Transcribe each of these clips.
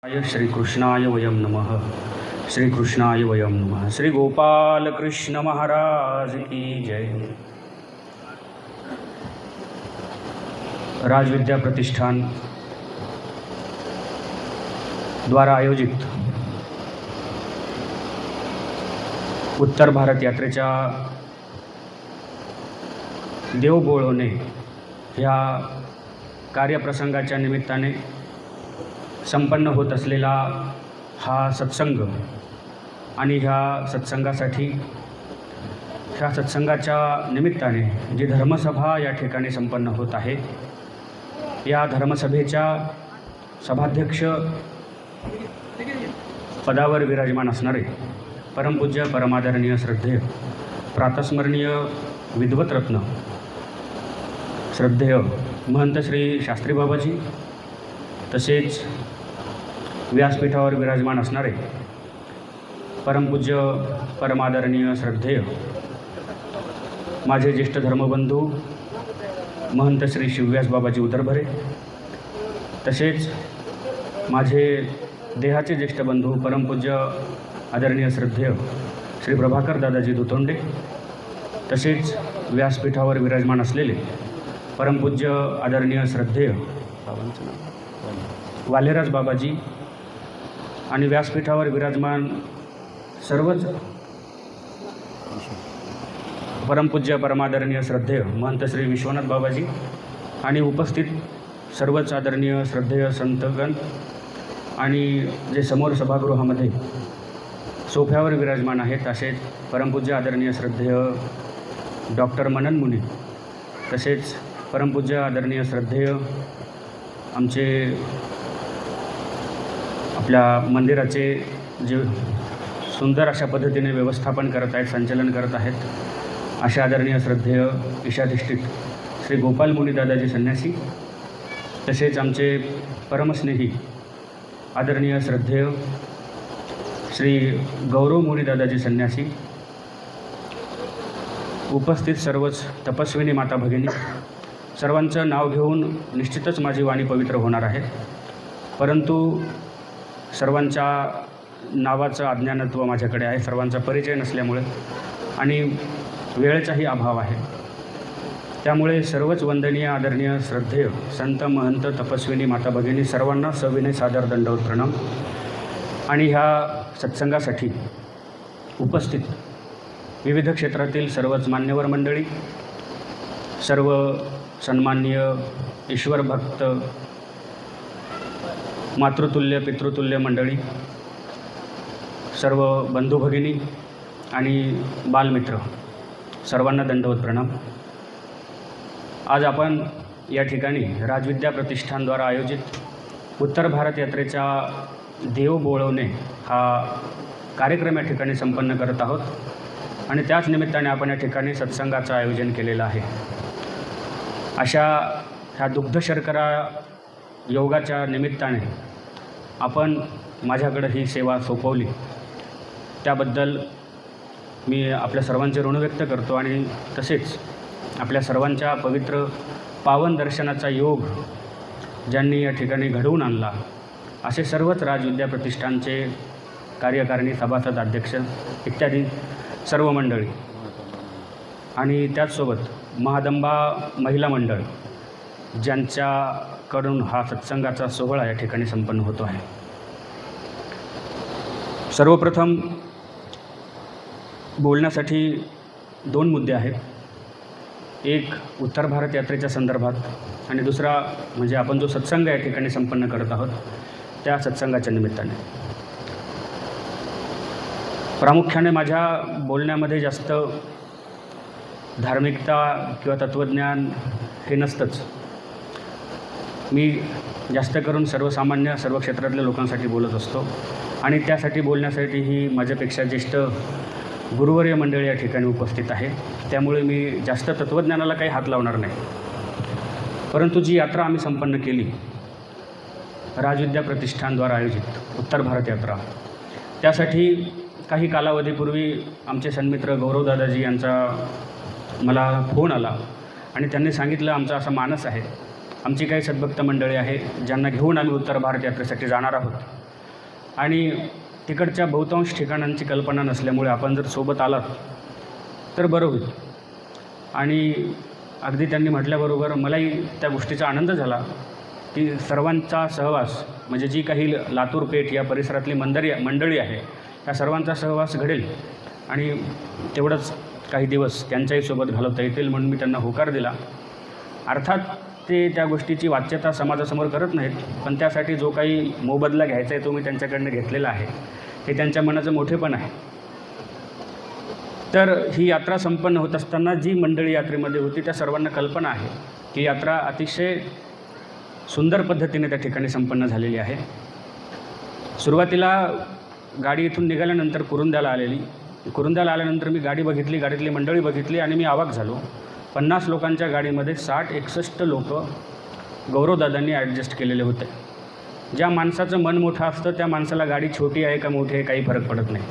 श्रीकृष्णाय वयं नमः। श्रीकृष्णाय वयं नमः। श्री गोपाल कृष्ण महाराज की जय। राजविद्या प्रतिष्ठान द्वारा आयोजित उत्तर भारत यात्रेच्या देव बोळवणे ह्या कार्यप्रसंगाच्या निमित्ताने संपन्न होत असलेला हा सत्संग आणि ह्या सत्संगाच्या निमित्ताने जी धर्मसभा या ठिकाणी संपन्न होत आहे, या धर्मसभेच्या सभाध्यक्ष पदावर विराजमान असणारे परमपूज्य परमादरणीय श्रद्धेय प्रातस्मरणीय विद्वतरत्न श्रद्धेय महंत श्री शास्त्री बाबाजी, तसेच व्यासपीठावर विराजमान असणारे परमपूज्य परमादरणीय श्रद्धेय माझे ज्येष्ठ धर्मबंधू महंत श्री शिवव्यास बाबाजी उदरभरे, तसेच माझे देहाचे ज्येष्ठ बंधू परमपूज्य आदरणीय श्रद्धेय श्री प्रभाकर दादाजी दुतोंडे, तसेच व्यासपीठावर विराजमान असलेले परमपूज्य आदरणीय श्रद्धेय वालेराज बाबाजी आणि व्यासपीठावर विराजमान सर्वच परमपूज्य परमादरणीय श्रद्धेय महंत श्री विश्वनाथ बाबाजी आणि उपस्थित सर्वच आदरणीय श्रद्धेय संतगण आणि जे समोर सभागृहामध्ये सोफ्यावर विराजमान आहेत असे परमपूज्य आदरणीय श्रद्धेय डॉक्टर मनन मुनी, तसेच परमपूज्य आदरणीय श्रद्धेय आमचे आपल्या मंदिराचे जे सुंदर अशा पद्धतीने व्यवस्थापन करत आहेत, संचालन करत आहेत, असे आदरणीय श्रद्धेय ईशाधिष्ठित श्री गोपाल मुनी दादाजी संन्यासी, तसेच आमचे परमस्नेही आदरणीय श्रद्धेय श्री गौरव मुनी दादाजी संन्यासी, उपस्थित सर्वच तपस्विनी माता भगिनी, सर्वांचं नाव घेऊन निश्चितच माझी वाणी पवित्र होणार आहे, परंतु सर्वांच्या नावाचं अज्ञानत्व माझ्याकडे आहे, सर्वांचा परिचय नसल्यामुळे आणि वेळेचाही अभाव आहे, त्यामुळे सर्वच वंदनीय आदरणीय श्रद्धेय संत महंत तपस्विनी माता भगिनी सर्वांना सविनय सादर दंडवत प्रणाम। आणि ह्या सत्संगासाठी उपस्थित विविध क्षेत्रातील सर्वच मान्यवर मंडळी, सर्व सन्माननीय ईश्वरभक्त मातृतुल्य पितृतुल्य मंडळी, सर्व बंधू भगिनी आणि बालमित्र सर्वांना दंडवत प्रणाम। आज आपण या ठिकाणी राजविद्या प्रतिष्ठानद्वारा आयोजित उत्तर भारत यात्रेच्या देव बोळवणे हा कार्यक्रम या ठिकाणी संपन्न करत आहोत आणि त्याच निमित्ताने आपण या ठिकाणी सत्संगाचं आयोजन केलेलं आहे। अशा ह्या दुग्ध शर्करा योगाच्या निमित्ताने आपण माझ्याकडे ही सेवा सोपवली, त्याबद्दल मी आपल्या सर्वांचे ऋण व्यक्त करतो आणि तसेच आपल्या सर्वांच्या पवित्र पावन दर्शनाचा योग ज्यांनी या ठिकाणी घडवून आणला असे सर्वच राजविद्या प्रतिष्ठानचे कार्यकारिणी सभासद अध्यक्ष इत्यादी सर्व मंडळी आणि त्याचसोबत महादंबा महिला मंडळ ज्यांच्याकडून हा सत्संगाचा सोहळा या ठिकाणी संपन्न होतो आहे। सर्वप्रथम बोलण्यासाठी दोन मुद्दे आहेत, एक उत्तर भारत यात्रेच्या संदर्भात आणि दुसरा म्हणजे आपण जो सत्संग या ठिकाणी संपन्न करत आहोत त्या सत्संगाच्या निमित्ताने। प्रामुख्याने माझ्या बोलण्यामध्ये जास्त धार्मिकता किंवा तत्त्वज्ञान हे नसतंच, मी जास्त करून सर्वसामान्य सर्व क्षेत्रातल्या लोकांसाठी बोलत असतो आणि त्यासाठी बोलण्यासाठीही माझ्यापेक्षा ज्येष्ठ गुरुवर्य मंडळी या ठिकाणी उपस्थित आहे, त्यामुळे मी जास्त तत्त्वज्ञानाला काही हात लावणार नाही। परंतु जी यात्रा आम्ही संपन्न केली राजविद्या प्रतिष्ठानद्वारा आयोजित उत्तर भारत यात्रा, त्यासाठी काही कालावधीपूर्वी आमचे सन्मित्र गौरव दादाजी यांचा मला फोन आला आणि त्यांनी सांगितलं आमचा असा मानस आहे, आमची काही सद्भक्त मंडळी आहे ज्यांना घेऊन आम्ही उत्तर भारत यात्रेसाठी जाणार आहोत आणि तिकडच्या बहुतांश ठिकाणांची कल्पना नसल्यामुळे आपण जर सोबत आलात तर बरं होईल. आणि अगदी त्यांनी म्हटल्याबरोबर मलाही त्या गोष्टीचा आनंद झाला की सर्वांचा सहवास, म्हणजे जी काही लातूर पेठ या परिसरातली मंडळी आहे त्या सर्वांचा सहवास घडेल आणि तेवढंच काही दिवस त्यांच्याही सोबत घालवता येतील म्हणून मी त्यांना होकार दिला. अर्थात ते त्या गोष्टीची वाच्यता समाजासमोर करत नाहीत, पण त्यासाठी जो काही मोबदला घ्यायचा आहे तो मी त्यांच्याकडनं घेतलेला आहे. हे त्यांच्या मनाचं मोठेपण आहे. तर ही यात्रा संपन्न होत असताना जी मंडळी यात्रेमध्ये होती त्या सर्वांना कल्पना आहे की यात्रा अतिशय सुंदर पद्धतीने त्या ठिकाणी संपन्न झालेली आहे. सुरुवातीला गाडी इथून निघाल्यानंतर कुरुंद्याला आल्यानंतर मी गाडी बघितली, गाडीतली मंडळी बघितली आणि मी अवाक झालो. 50 लोकांच्या गाडीमध्ये 60-61 लोक गौरवदादांनी ॲडजस्ट केलेले होते. ज्या माणसाचं मन मोठं असतं त्या माणसाला गाडी छोटी आहे का मोठी आहे काही फरक पडत नाही.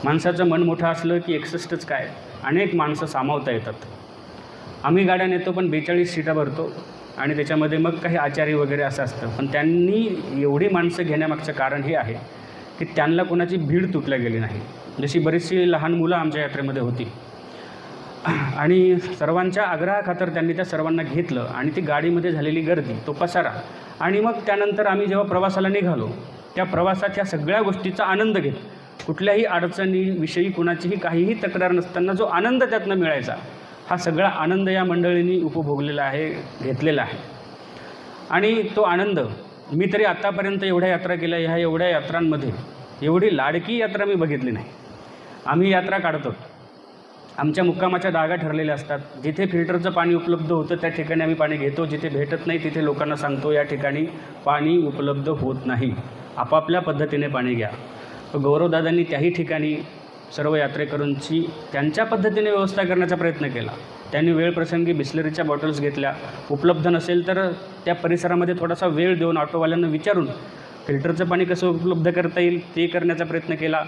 माणसाचं मन मोठं असलं की 61च काय, अनेक माणसं सामावता येतात. आम्ही गाड्या नेतो पण 42 सीटा भरतो आणि त्याच्यामध्ये मग काही आचारी वगैरे असं असतं. पण त्यांनी एवढी माणसं घेण्यामागचं कारण हे आहे की त्यांना कोणाची भीड तुटल्या गेली नाही. जशी बरीचशी लहान मुलं आमच्या यात्रेमध्ये होती आणि सर्वांच्या आग्रहाखातर त्यांनी त्या सर्वांना घेतलं आणि ती गाडीमध्ये झालेली गर्दी, तो पसारा आणि मग त्यानंतर आम्ही जेव्हा प्रवासाला निघालो त्या प्रवासात ह्या सगळ्या गोष्टीचा आनंद घेत, कुठल्याही अडचणीविषयी कुणाचीही काहीही तक्रार नसताना जो आनंद त्यातनं मिळायचा, हा सगळा आनंद या मंडळींनी उपभोगलेला आहे, घेतलेला आहे. आणि तो आनंद मी तरी आत्तापर्यंत एवढ्या यात्रा केल्या, ह्या एवढ्या यात्रांमध्ये एवढी लाडकी यात्रा मी बघितली नाही. आम्ही यात्रा काढतो, आमच्या मुक्कामाच्या जागा ठरलेल्या असतात. जिथे फिल्टरचं पाणी उपलब्ध होतं त्या ठिकाणी आम्ही पाणी घेतो, जिथे भेटत नाही तिथे लोकांना सांगतो या ठिकाणी पाणी उपलब्ध होत नाही, आपापल्या पद्धतीने पाणी घ्या. गौरवदादांनी त्याही ठिकाणी सर्व यात्रेकरूंची त्यांच्या पद्धतीने व्यवस्था करण्याचा प्रयत्न केला. त्यांनी वेळप्रसंगी बिस्लरीच्या बॉटल्स घेतल्या, उपलब्ध नसेल तर त्या परिसरामध्ये थोडासा वेळ देऊन ऑटोवाल्यांना विचारून फिल्टरचं पाणी कसं उपलब्ध करता येईल ते करण्याचा प्रयत्न केला.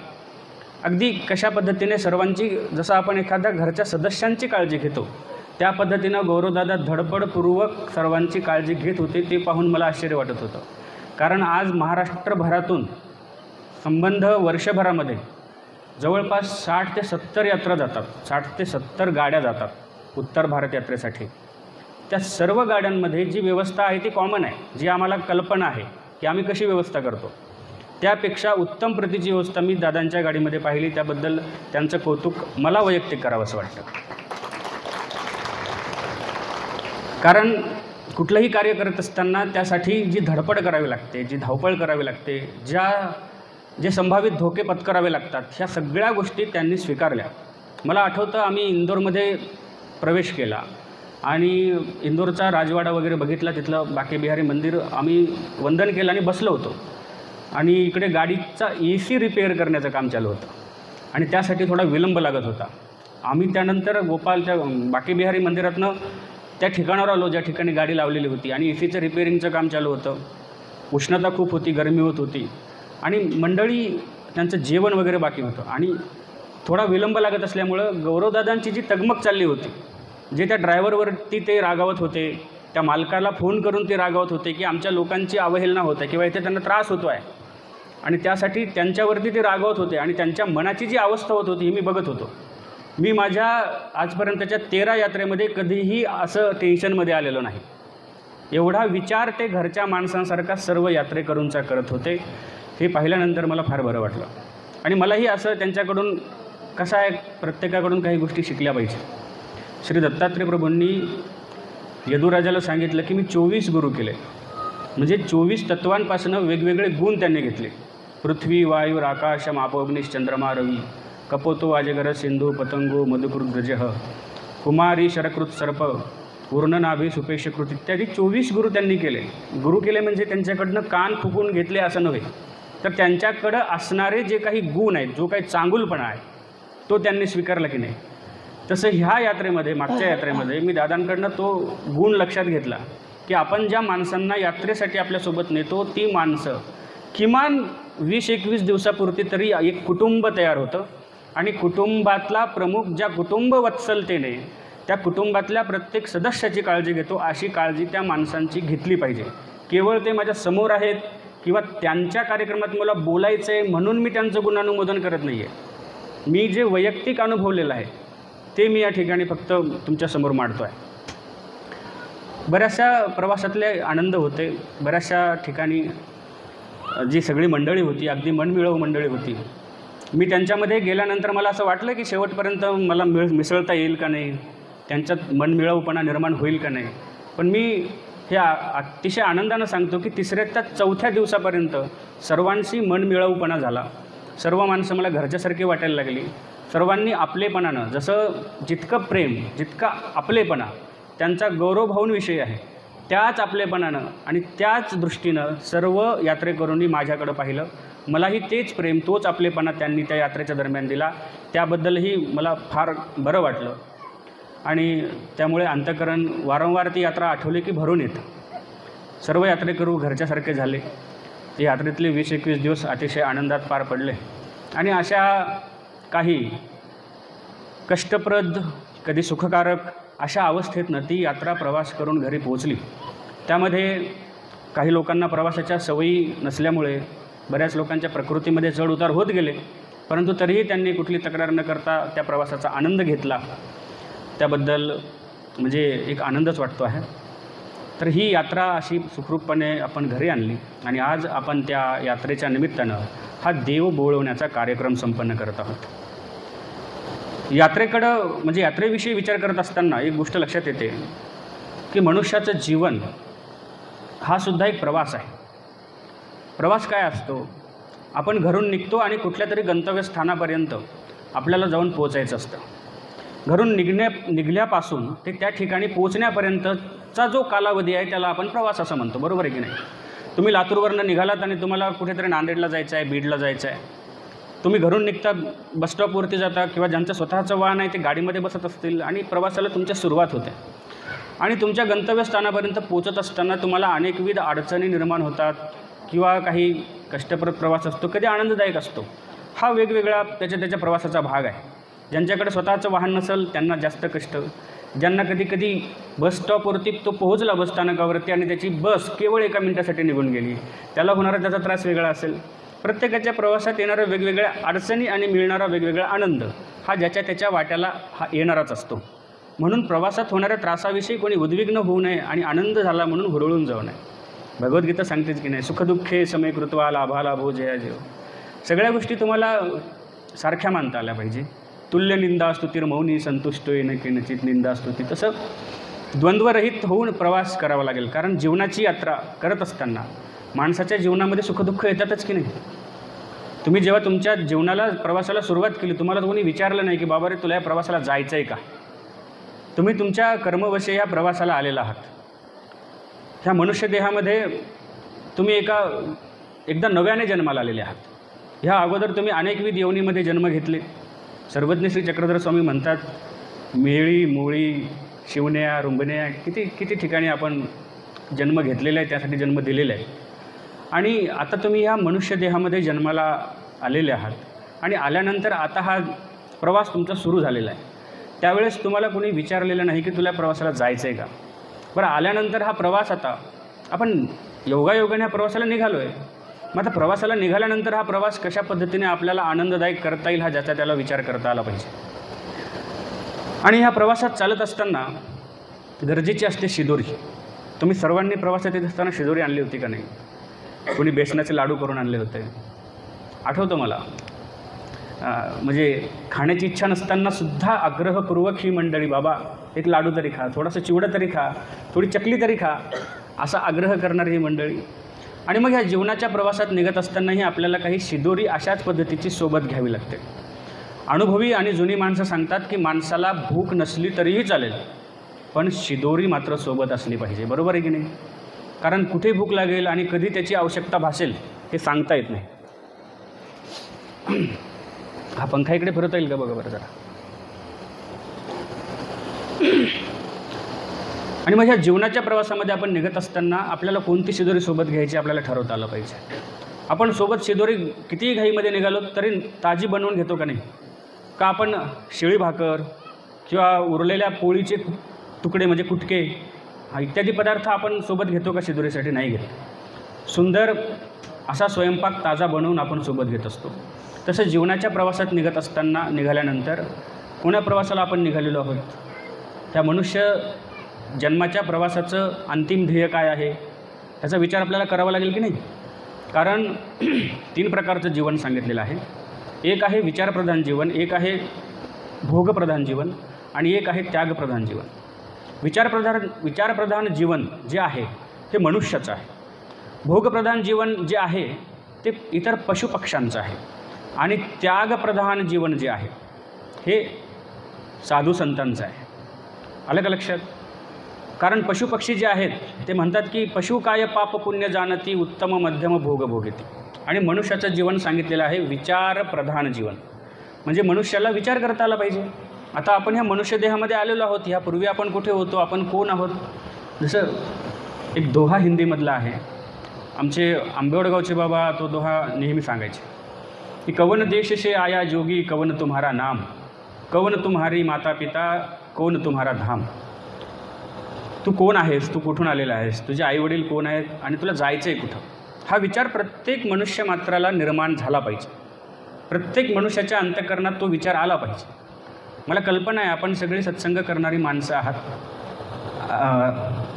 अगदी कशा पद्धतीने सर्वांची, जसं आपण एखाद्या घरच्या सदस्यांची काळजी घेतो त्या पद्धतीनं गौरवदादा धडपडपूर्वक सर्वांची काळजी घेत होते. ते पाहून मला आश्चर्य वाटत होतं. कारण आज महाराष्ट्रभरातून संबंध वर्षभरामध्ये जवळपास 60 ते 70 यात्रा जातात, 60 ते 70 गाड्या जातात उत्तर भारत यात्रेसाठी. त्या सर्व गाड्यांमध्ये जी व्यवस्था आहे ती कॉमन आहे, जी आम्हाला कल्पना आहे की आम्ही कशी व्यवस्था करतो. त्यापेक्षा उत्तम प्रतीची व्यवस्था मी दादांच्या गाडीमध्ये पाहिली. त्याबद्दल त्यांचं कौतुक मला वैयक्तिक करावंसं वाटतं. कारण कुठलंही कार्य करत असताना त्यासाठी जी धडपड करावी लागते, जी धावपळ करावी लागते, जे संभावित धोके पत्करावे लागतात, ह्या सगळ्या गोष्टी त्यांनी स्वीकारल्या. मला आठवतं आम्ही इंदोरमध्ये प्रवेश केला आणि इंदोरचा राजवाडा वगैरे बघितला, तिथलं बाके बिहारी मंदिर आम्ही वंदन केलं आणि बसलो होतो. आणि इकडे गाडीचा AC रिपेअर करण्याचं काम चालू होतं आणि त्यासाठी थोडा विलंब लागत होता. आम्ही त्यानंतर त्या बाके बिहारी मंदिरातनं त्या ठिकाणावर आलो ज्या ठिकाणी गाडी लावलेली होती आणि ACचं रिपेअरिंगचं काम चालू होतं. उष्णता खूप होती, गरमी होत होती आणि मंडळी त्यांचं जेवण वगैरे बाकी होतं आणि थोडा विलंब लागत असल्यामुळं गौरवदादांची जी तगमग चालली होती, जे त्या ड्रायव्हरवरती ते रागावत होते, त्या मालकाला फोन करून ते रागावत होते की आमच्या लोकांची अवहेलना होत आहे किंवा इथे त्यांना त्रास होतो आहे आणि त्यासाठी त्यांच्यावरती ते रागावत होते आणि त्यांच्या मनाची जी अवस्था होत होती ही मी बघत होतो. मी माझ्या आजपर्यंतच्या 13 यात्रेमध्ये कधीही असं टेन्शनमध्ये आलेलो नाही. एवढा विचार ते घरच्या माणसांसारखा सर्व यात्रेकरूंचा करत होते. हे पाहिल्यानंतर मला फार बरं वाटलं आणि मलाही असं त्यांच्याकडून कसं आहे, प्रत्येकाकडून काही गोष्टी शिकल्या पाहिजे. श्री दत्तात्रय प्रभूंनी यदुराजाला सांगितलं की मी 24 गुरु केले, म्हणजे 24 तत्वांपासून वेगवेगळे गुण त्यांनी घेतले. पृथ्वी, वायू, आकाश, मापोग्निश, चंद्रमा, रवी, कपोतो, अजगर, सिंधू, पतंगो, मधुकृत, गजः, कुमारी, शरकृत, सर्प, पूर्णनाभी, सुपेशकृत इत्यादी 24 गुरु त्यांनी केले. गुरु केले म्हणजे त्यांच्याकडनं कान फुकून घेतले असं नव्हे, तर त्यांच्याकडं असणारे जे काही गुण आहेत, जो काही चांगुलपणा आहे तो त्यांनी स्वीकारला की नाही. तसं ह्या यात्रेमध्ये, मागच्या यात्रेमध्ये मी दादांकडनं तो गुण लक्षात घेतला की आपण ज्या माणसांना यात्रेसाठी आपल्यासोबत नेतो ती माणसं किमान 20-21 दिवसापुरती तरी एक कुटुंब तयार होतं आणि कुटुंबातला प्रमुख ज्या कुटुंब वत्सलतेने त्या कुटुंबातल्या प्रत्येक सदस्याची काळजी घेतो, अशी काळजी त्या माणसांची घेतली पाहिजे. केवळ ते माझ्या समोर आहेत किंवा त्यांच्या कार्यक्रमात मला बोलायचं आहे म्हणून मी त्यांचं गुणानुमोदन करत नाही आहे. मी जे वैयक्तिक अनुभवलेलं आहे ते मी या ठिकाणी फक्त तुमच्यासमोर मांडतो आहे. बऱ्याचशा प्रवासातले आनंद होते. बऱ्याचशा ठिकाणी जी सगळी मंडळी होती, अगदी मनमिळावू मंडळी होती. मी त्यांच्यामध्ये गेल्यानंतर मला असं वाटलं की शेवटपर्यंत मला मिसळता येईल का नाही, त्यांच्यात मनमिळावूपणा निर्माण होईल का नाही. पण मी हे अतिशय आनंदानं सांगतो की 3ऱ्या ते 4थ्या दिवसापर्यंत सर्वांशी मनमिळावूपणा झाला. सर्व माणसं मला घरच्यासारखी वाटायला लागली. सर्वांनी आपलेपणानं, जसं जितकं प्रेम, जितका आपलेपणा त्यांचा गौरवभावून विषय आहे, त्याच आपलेपणानं आणि त्याच दृष्टीनं सर्व यात्रेकरूंनी माझ्याकडं पाहिलं. मलाही तेच प्रेम, तोच आपलेपणा त्यांनी त्या यात्रेच्या दरम्यान दिला. त्याबद्दलही मला फार बरं वाटलं आणि त्यामुळे अंतःकरण वारंवार ती यात्रा आठवली की भरून येतं. सर्व यात्रेकरू घरच्यासारखे झाले. ती यात्रेतले 20-21 दिवस अतिशय आनंदात पार पडले आणि अशा काही कष्टप्रद, कधी सुखकारक अशा अवस्थेतनं ती यात्रा प्रवास करून घरी पोहोचली. त्यामध्ये काही लोकांना प्रवासाच्या सवयी नसल्यामुळे बऱ्याच लोकांच्या प्रकृतीमध्ये चढ उतार होत गेले, परंतु तरीही त्यांनी कुठली तक्रार न करता त्या प्रवासाचा आनंद घेतला. त्याबद्दल म्हणजे एक आनंदच वाटतो आहे. तर ही यात्रा अशी सुखरूपपणे आपण घरी आणली आणि आज आपण त्या यात्रेच्या निमित्तानं हा देव बोळवण्याचा कार्यक्रम संपन्न करत आहोत. यात्रेकडं म्हणजे यात्रेविषयी विचार करत असताना एक गोष्ट लक्षात येते की मनुष्याचं जीवन हा सुद्धा एक प्रवास आहे. प्रवास काय असतो? आपण घरून निघतो आणि कुठल्या तरी गंतव्यस्थानापर्यंत आपल्याला जाऊन पोहोचायचं असतं. घरून निघल्यापासून ते त्या ठिकाणी पोहोचण्यापर्यंतचा जो कालावधी आहे त्याला आपण प्रवास असं म्हणतो. बरोबर आहे की नाही? तुम्ही लातूरवरनं निघालात आणि तुम्हाला कुठेतरी नांदेडला जायचं आहे, बीडला जायचं आहे. तुम्ही घरून निघता, बसस्टॉपवरती जाता किंवा ज्यांचं स्वतःचं वाहन आहे ते गाडीमध्ये बसत असतील आणि प्रवासाला तुमच्या सुरुवात होते आणि तुमच्या गंतव्यस्थानापर्यंत पोहोचत असताना तुम्हाला अनेकविध अडचणी निर्माण होतात किंवा काही कष्टप्रद प्रवास असतो, कधी आनंददायक असतो. हा वेगवेगळा त्याच्या प्रवासाचा भाग आहे. ज्यांच्याकडे स्वतःचं वाहन नसेल त्यांना जास्त कष्ट, ज्यांना कधी कधी बसस्टॉपवरती तो पोहोचला बसस्थानकावरती आणि त्याची बस केवळ 1 मिनिटासाठी निघून गेली, त्याला होणारा त्याचा त्रास वेगळा असेल. प्रत्येकाच्या प्रवासात येणाऱ्या वेगवेगळ्या अडचणी आणि मिळणारा वेगवेगळा आनंद हा त्याच्या वाट्याला हा येणाराच असतो. म्हणून प्रवासात होणाऱ्या त्रासाविषयी कोणी उद्विग्न होऊ नये आणि आनंद झाला म्हणून हुरळून जाऊ नये. भगवद्गीता सांगतेच की नाही, सुखदुःखे समयकृत्वा लाभालाभो जयाजय. सगळ्या गोष्टी तुम्हाला सारख्या मानता आल्या पाहिजे. तुल्य निंदा स्तुतीर मौनी संतुष्टोय न केनचित निंदा स्तुती. तसं द्वंद्वरहित होऊन प्रवास करावा लागेल. कारण जीवनाची यात्रा करत असताना माणसाच्या जीवनामध्ये सुखदुःख येतातच की नाही. तुम्ही जेव्हा तुमच्या जीवनाला प्रवासाला सुरुवात केली, तुम्हाला कोणी विचारलं नाही की बाबा रे तुला या प्रवासाला जायचं आहे का? तुम्ही तुमच्या कर्मवशे या प्रवासाला आलेला आहात. ह्या मनुष्यदेहामध्ये तुम्ही एकदा नव्याने जन्माला आलेले आहात. ह्या अगोदर तुम्ही अनेकविध योनीमध्ये जन्म घेतले. सर्वज्ञ श्री चक्रधर स्वामी म्हणतात, मेळी मोळी शिवण्या रुंबण्या किती ठिकाणी आपण जन्म घेतलेला आहे, त्यासाठी जन्म दिलेला आहे. आणि आता तुम्ही ह्या मनुष्यदेहामध्ये जन्माला आलेले आहात आणि आल्यानंतर आता हा प्रवास तुमचा सुरू झालेला आहे. त्यावेळेस तुम्हाला कोणी विचारलेलं नाही की तुला प्रवासाला जायचं आहे का? बरं, आल्यानंतर हा प्रवास आता आपण योगायोगाने ह्या प्रवासाला निघालो आहे. मग आता प्रवासाला निघाल्यानंतर हा प्रवास कशा पद्धतीने आपल्याला आनंददायक करता येईल हा ज्याचा त्याला विचार करता आला पाहिजे. आणि ह्या प्रवासात चालत असताना गरजेची असते शिदोरी. तुम्ही सर्वांनी प्रवासात येत असताना शिदोरी आणली होती का नाही? कोणी बेसनाचे लाडू करून आणले होते, आठवतं मला. म्हणजे खाण्याची इच्छा नसताना सुद्धा आग्रहपूर्वक ही मंडळी, बाबा एक लाडू तरी खा, थोडंसं चिवडं तरी खा, थोडी चकली तरी खा, असा आग्रह करणारी ही मंडळी. आणि मग ह्या जीवनाच्या प्रवासात निघत असतानाही आपल्याला काही शिदोरी अशाच पद्धतीची सोबत घ्यावी लागते. अनुभवी आणि जुनी माणसं सांगतात की माणसाला भूक नसली तरीही चालेल, पण शिदोरी मात्र सोबत असली पाहिजे. बरोबर आहे की नाही? कारण कुठे भूक लागेल आणि कधी त्याची आवश्यकता भासेल हे सांगता येत नाही. हा पंखा इकडे फिरवता येईल का बघा बरं जरा. आणि मग ह्या जीवनाच्या प्रवासामध्ये आपण निघत असताना आपल्याला कोणती शिदोरी सोबत घ्यायची आपल्याला ठरवता आलं पाहिजे. आपण सोबत शिदोरी कितीही घाईमध्ये निघालो तरी ताजी बनवून घेतो का नाही? का आपण शिळी भाकर किंवा उरलेल्या पोळीचे तुकडे म्हणजे कुटके इत्यादी पदार्थ आपण सोबत घेतो का शिदोरीसाठी? नाही घेत. सुंदर असा स्वयंपाक ताजा बनवून आपण सोबत घेत असतो. तसं जीवनाच्या प्रवासात निघत असताना निघाल्यानंतर कोण्या प्रवासाला आपण निघालेलो आहोत, त्या मनुष्य जन्माच्या प्रवासाचं अंतिम ध्येय काय आहे त्याचा विचार आपल्याला करावा लागेल की नाही. कारण 3 प्रकारचं जीवन सांगितलेलं आहे. एक आहे विचारप्रधान जीवन, एक आहे भोगप्रधान जीवन आणि एक आहे त्यागप्रधान जीवन. विचारप्रधान जीवन जे आहे ते मनुष्याचं आहे. भोगप्रधान जीवन जे आहे ते इतर पशुपक्ष्यांचं आहे. आणि त्यागप्रधान जीवन जे आहे हे साधू संतांचं आहे. आलं का लक्षात. कारण पशुपक्षी जे आहेत ते म्हणतात की पशु काय पाप पुण्य जाणती, उत्तम मध्यम भोग भोगती. आणि मनुष्याचं जीवन सांगितलेलं आहे विचारप्रधान जीवन. म्हणजे मनुष्याला विचार करता आला पाहिजे. आता आपण ह्या मनुष्यदेहामध्ये आलेलो आहोत. ह्यापूर्वी आपण कुठे होतो, आपण कोण आहोत. जसं एक दोहा हिंदीमधला आहे. आमचे आंबेवडगावचे बाबा तो दोहा नेहमी सांगायचे की कवन देश से आया जोगी, कवन तुम्हारा नाम, कवन तुम्हारी माता पिता, कौन तुम्हारा धाम. तू कोण आहेस, तू कुठून आलेला आहेस, तुझे आईवडील कोण आहेत आणि तुला जायचं आहे कुठं. हा विचार प्रत्येक मनुष्य मात्राला निर्माण झाला पाहिजे. प्रत्येक मनुष्याच्या अंतःकरणात तो विचार आला पाहिजे. मला कल्पना आहे आपण सगळी सत्संग करणारी माणसं आहात,